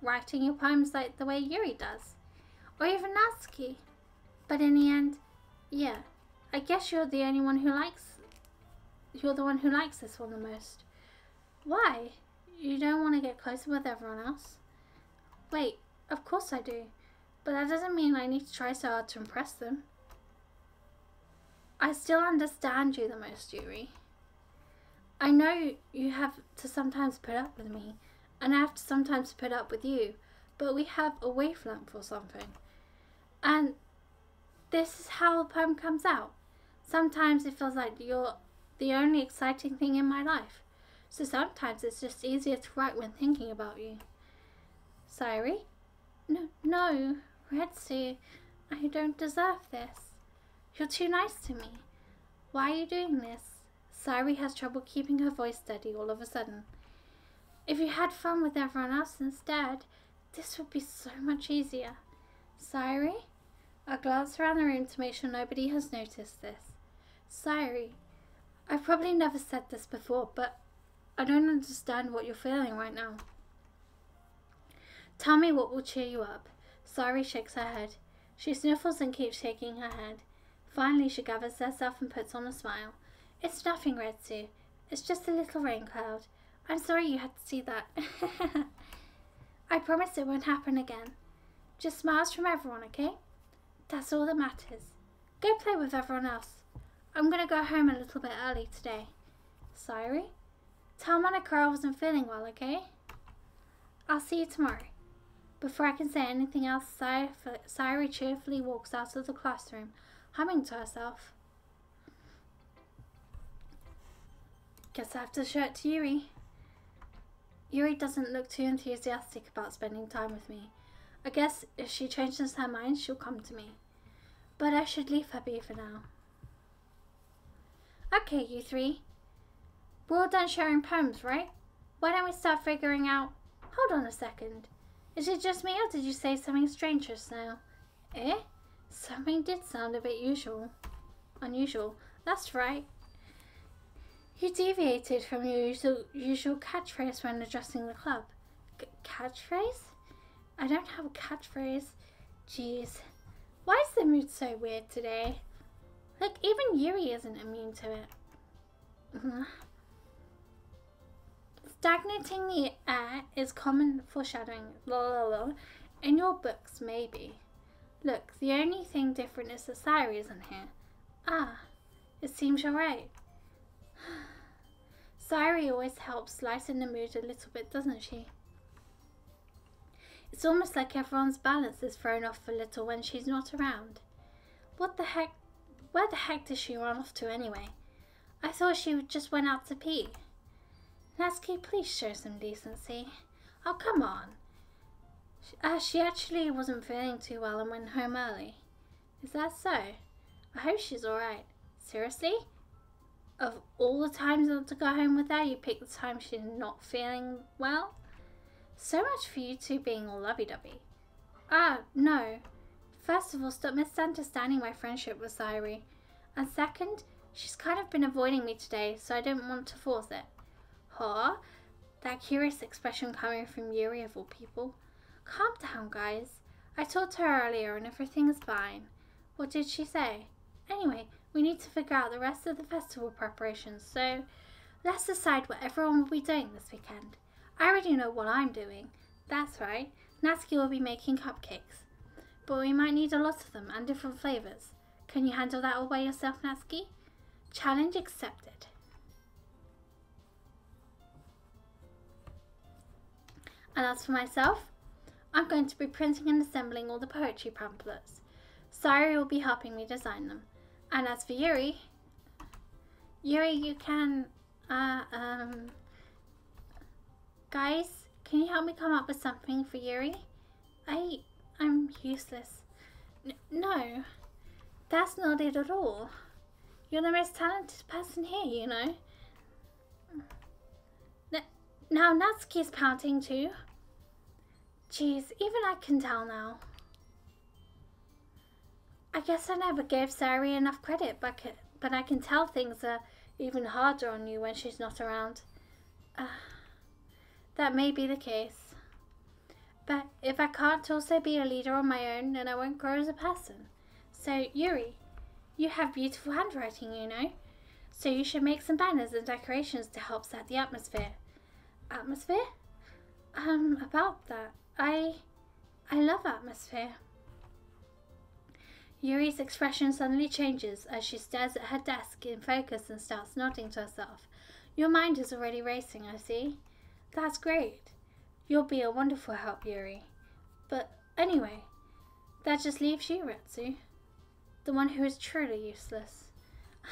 writing your poems like the way Yuri does. Or even Natsuki. But in the end, yeah, I guess you're the one who likes this one the most. Why? You don't want to get closer with everyone else? Wait, of course I do. But that doesn't mean I need to try so hard to impress them. I still understand you the most, Yuri. I know you have to sometimes put up with me, and I have to sometimes put up with you, but we have a wavelength or something. And this is how the poem comes out. Sometimes it feels like you're the only exciting thing in my life. So sometimes it's just easier to write when thinking about you. Sairi? No, Retsu, I don't deserve this. You're too nice to me. Why are you doing this? Sairi has trouble keeping her voice steady all of a sudden. If you had fun with everyone else instead, this would be so much easier. Sairi? I glance around the room to make sure nobody has noticed this. Sairi, I've probably never said this before, but I don't understand what you're feeling right now. Tell me what will cheer you up. Sairi shakes her head. She sniffles and keeps shaking her head. Finally, she gathers herself and puts on a smile. It's nothing, Retsu. It's just a little rain cloud. I'm sorry you had to see that. I promise it won't happen again. Just smiles from everyone, okay? That's all that matters. Go play with everyone else. I'm going to go home a little bit early today. Sairi? Tell Monica I wasn't feeling well, okay? I'll see you tomorrow. Before I can say anything else, Sairi cheerfully walks out of the classroom, humming to herself. Guess I have to show it to Yuri. Yuri doesn't look too enthusiastic about spending time with me. I guess if she changes her mind, she'll come to me. But I should leave her be for now. Okay, you three. We're all done sharing poems, right? Why don't we start figuring out... Hold on a second. Is it just me or did you say something strange just now? Something did sound a bit unusual. That's right. You deviated from your usual catchphrase when addressing the club. Catchphrase? I don't have a catchphrase. Jeez. Why is the mood so weird today? Look, even Yuri isn't immune to it. Stagnating the air is common foreshadowing. In your books, maybe. Look, the only thing different is that Sairi isn't here. Ah, it seems you're right. Sairi always helps lighten the mood a little bit, doesn't she? It's almost like everyone's balance is thrown off a little when she's not around. What the heck? Where the heck does she run off to anyway? I thought she just went out to pee. Natsuki, please show some decency. Oh, come on. She actually wasn't feeling too well and went home early. Is that so? I hope she's alright. Seriously? Of all the times not to go home with her, you picked the time she's not feeling well? So much for you two being all lovey-dovey. Ah, no. First of all, stop misunderstanding my friendship with Sairi. And second, she's kind of been avoiding me today, so I didn't want to force it. Huh? That curious expression coming from Yuri of all people. Calm down, guys. I talked to her earlier and everything is fine. What did she say? Anyway, we need to figure out the rest of the festival preparations, so let's decide what everyone will be doing this weekend. I already know what I'm doing. That's right, Natsuki will be making cupcakes. But we might need a lot of them and different flavours. Can you handle that all by yourself, Natsuki? Challenge accepted. And as for myself, I'm going to be printing and assembling all the poetry pamphlets. Sayuri will be helping me design them. And as for Yuri, you can, guys, can you help me come up with something for Yuri? I'm useless. No, that's not it at all. You're the most talented person here, you know. Now Natsuki's pouting too. Jeez, even I can tell now. I guess I never gave Sayuri enough credit, but I can tell things are even harder on you when she's not around. That may be the case. But if I can't also be a leader on my own, then I won't grow as a person. So, Yuri, you have beautiful handwriting, you know. So you should make some banners and decorations to help set the atmosphere. Atmosphere? About that. I love atmosphere. Yuri's expression suddenly changes as she stares at her desk in focus and starts nodding to herself. Your mind is already racing, I see. That's great. You'll be a wonderful help, Yuri. But anyway, that just leaves you, Retsu. The one who is truly useless.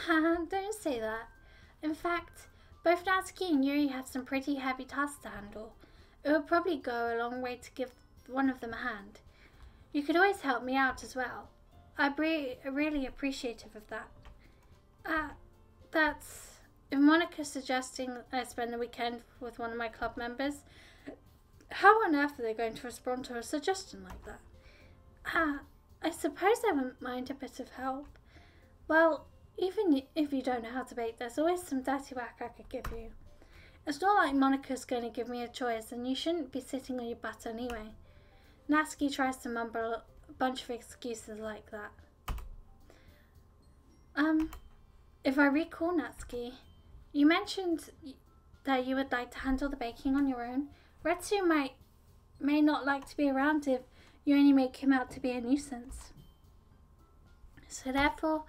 Don't say that. In fact, both Natsuki and Yuri have some pretty heavy tasks to handle. It would probably go a long way to give one of them a hand. You could always help me out as well. I'd be really appreciative of that. That's... If Monica's suggesting I spend the weekend with one of my club members, how on earth are they going to respond to a suggestion like that? I suppose I wouldn't mind a bit of help. Well, even if you don't know how to bake, there's always some dirty work I could give you. It's not like Monica's going to give me a choice, and you shouldn't be sitting on your butt anyway. Natsuki tries to mumble a bunch of excuses like that. If I recall, Natsuki, you mentioned that you would like to handle the baking on your own. Retsu may not like to be around if you only make him out to be a nuisance. So therefore,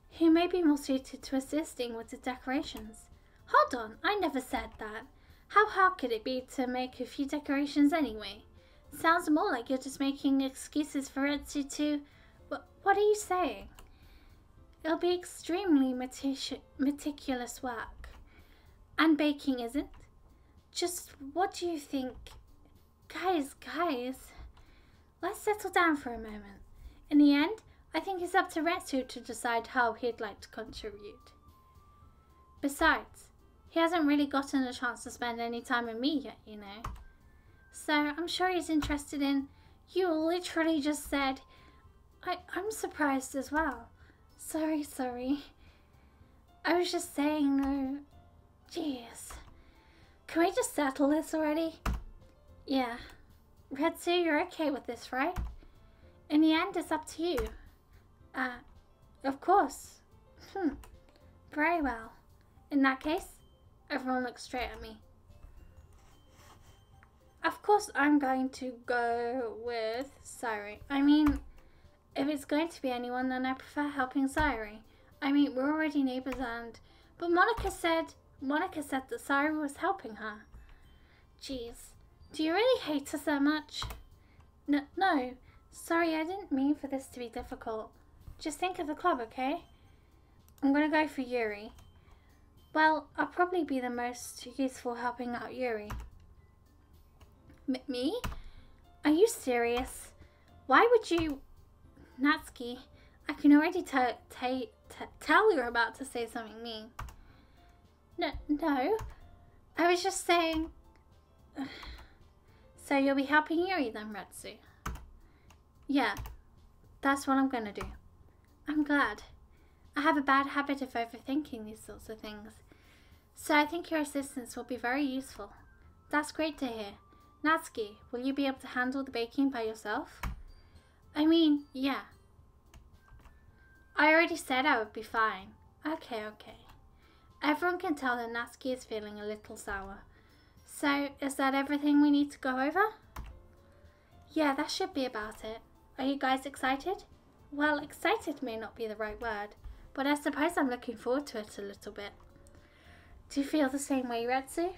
he may be more suited to assisting with the decorations. Hold on, I never said that. How hard could it be to make a few decorations anyway? Sounds more like you're just making excuses for Retsu to... What are you saying? It'll be extremely meticulous work. And baking isn't? Just what do you think? Guys, let's settle down for a moment. In the end, I think it's up to Retsu to decide how he'd like to contribute. Besides, he hasn't really gotten a chance to spend any time with me yet, you know. So I'm sure he's interested in... You literally just said... I'm surprised as well. Sorry. I was just saying, no. Jeez. Can we just settle this already? Yeah. Retsu, you're okay with this, right? In the end, it's up to you. Of course. Very well. In that case, everyone looks straight at me. Of course I'm going to go with Sayuri. I mean, if it's going to be anyone, then I prefer helping Sayuri. I mean, we're already neighbours and... But Monica said that Sayuri was helping her. Jeez. Do you really hate her so much? No. Sorry, I didn't mean for this to be difficult. Just think of the club, okay? I'm going to go for Yuri. Well, I'll probably be the most useful helping out Yuri. Me? Are you serious? Why would you... Natsuki, I can already tell you're about to say something mean. No. I was just saying... So you'll be helping Yuri then, Retsu? Yeah, that's what I'm gonna do. I'm glad. I have a bad habit of overthinking these sorts of things. So I think your assistance will be very useful. That's great to hear. Natsuki, will you be able to handle the baking by yourself? I mean, yeah. I already said I would be fine. Okay. Everyone can tell that Natsuki is feeling a little sour. So, is that everything we need to go over? Yeah, that should be about it. Are you guys excited? Well, excited may not be the right word, but I suppose I'm looking forward to it a little bit. Do you feel the same way, Retsu?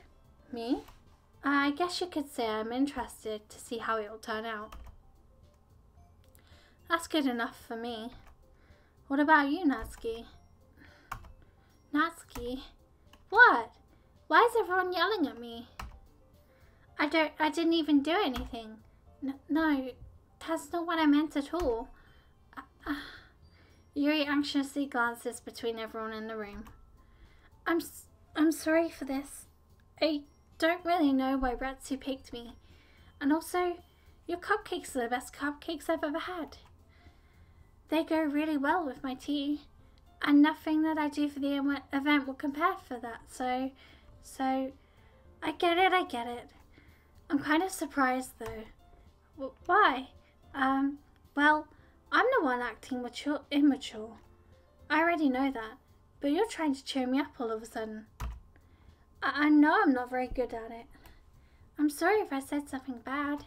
Me? I guess you could say I'm interested to see how it will turn out. That's good enough for me. What about you, Natsuki? Natsuki? What? Why is everyone yelling at me? I didn't even do anything. No, that's not what I meant at all. Yuri anxiously glances between everyone in the room. I'm sorry for this. I don't really know why Retsu picked me. And also, your cupcakes are the best cupcakes I've ever had. They go really well with my tea. And nothing that I do for the event will compare for that. So, I get it. I'm kind of surprised though. Why? Well, I'm the one acting immature. I already know that. But you're trying to cheer me up all of a sudden. I know I'm not very good at it. I'm sorry if I said something bad.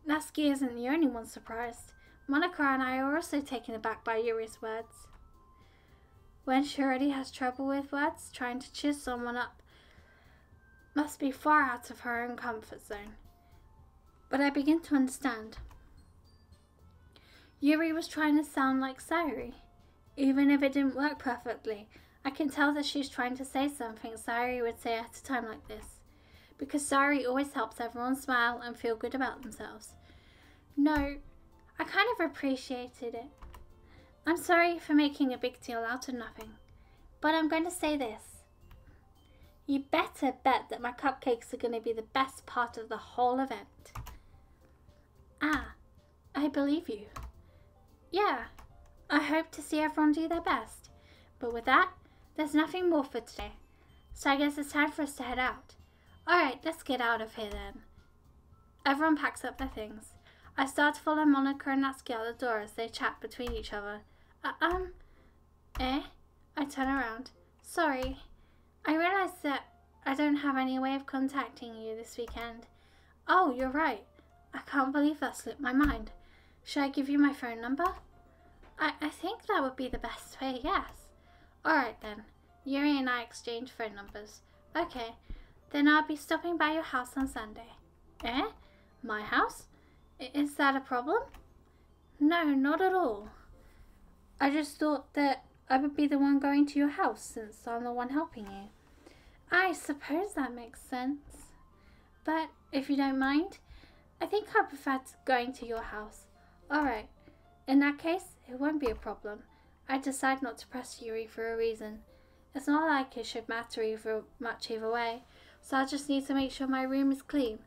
Natsuki isn't the only one surprised. Monica and I are also taken aback by Yuri's words. When she already has trouble with words, trying to cheer someone up must be far out of her own comfort zone. But I begin to understand. Yuri was trying to sound like Sayuri. Even if it didn't work perfectly, I can tell that she's trying to say something Sayuri would say at a time like this. Because Sayuri always helps everyone smile and feel good about themselves. No, I kind of appreciated it. I'm sorry for making a big deal out of nothing. But I'm going to say this. You better bet that my cupcakes are going to be the best part of the whole event. Ah, I believe you. Yeah, I hope to see everyone do their best. But with that, there's nothing more for today. So I guess it's time for us to head out. Alright, let's get out of here then. Everyone packs up their things. I start to follow Monica and Natsuki out the door as they chat between each other. I turn around. Sorry. I realize that I don't have any way of contacting you this weekend. Oh, you're right. I can't believe that slipped my mind. Should I give you my phone number? I think that would be the best way, yes. Alright then. Yuri and I exchange phone numbers. Okay. Then I'll be stopping by your house on Sunday. My house? Is that a problem? No, not at all. I just thought that I would be the one going to your house since I'm the one helping you. I suppose that makes sense. But if you don't mind, I think I prefer going to your house. Alright. In that case, it won't be a problem. I decide not to press Yuri for a reason. It's not like it should matter much either way, so I just need to make sure my room is clean.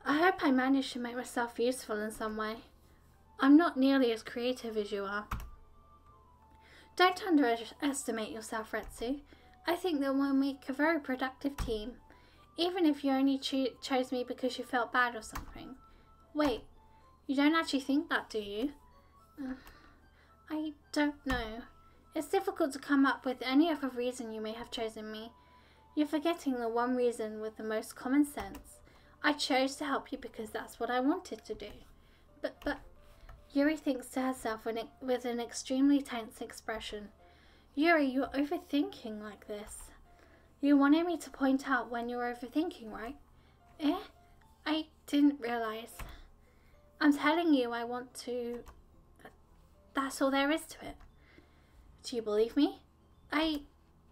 I hope I manage to make myself useful in some way. I'm not nearly as creative as you are. Don't underestimate yourself, Retsu. I think that we'll make a very productive team, even if you only chose me because you felt bad or something. Wait, you don't actually think that, do you? I don't know. It's difficult to come up with any other reason you may have chosen me. You're forgetting the one reason with the most common sense. I chose to help you because that's what I wanted to do. But Yuri thinks to herself with an extremely tense expression. Yuri, you're overthinking like this. You wanted me to point out when you're overthinking, right? I didn't realize. I'm telling you I want to... That's all there is to it. Do you believe me?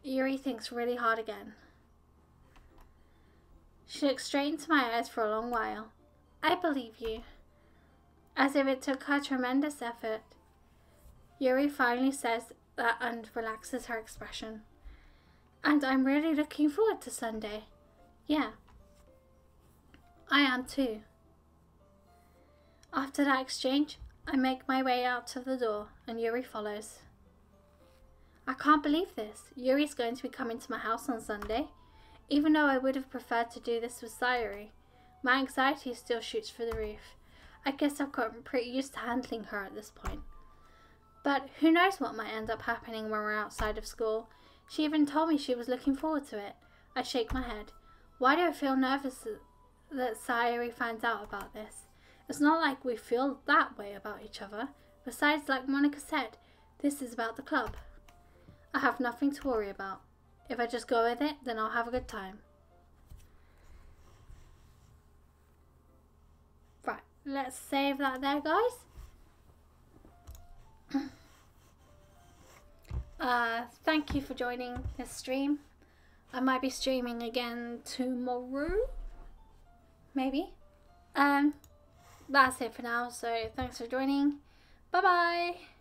Yuri thinks really hard again. She looked straight into my eyes for a long while. I believe you. As if it took her tremendous effort. Yuri finally says that and relaxes her expression. And I'm really looking forward to Sunday. Yeah. I am too. After that exchange, I make my way out of the door and Yuri follows. I can't believe this. Yuri's going to be coming to my house on Sunday, even though I would have preferred to do this with Sayuri. My anxiety still shoots through the roof. I guess I've gotten pretty used to handling her at this point. But who knows what might end up happening when we're outside of school. She even told me she was looking forward to it. I shake my head. Why do I feel nervous that Sayuri finds out about this? It's not like we feel that way about each other. Besides, like Monica said, this is about the club. I have nothing to worry about. If I just go with it, then I'll have a good time. Right, let's save that there, guys. Thank you for joining this stream. I might be streaming again tomorrow. Maybe. That's it for now, so thanks for joining. Bye bye.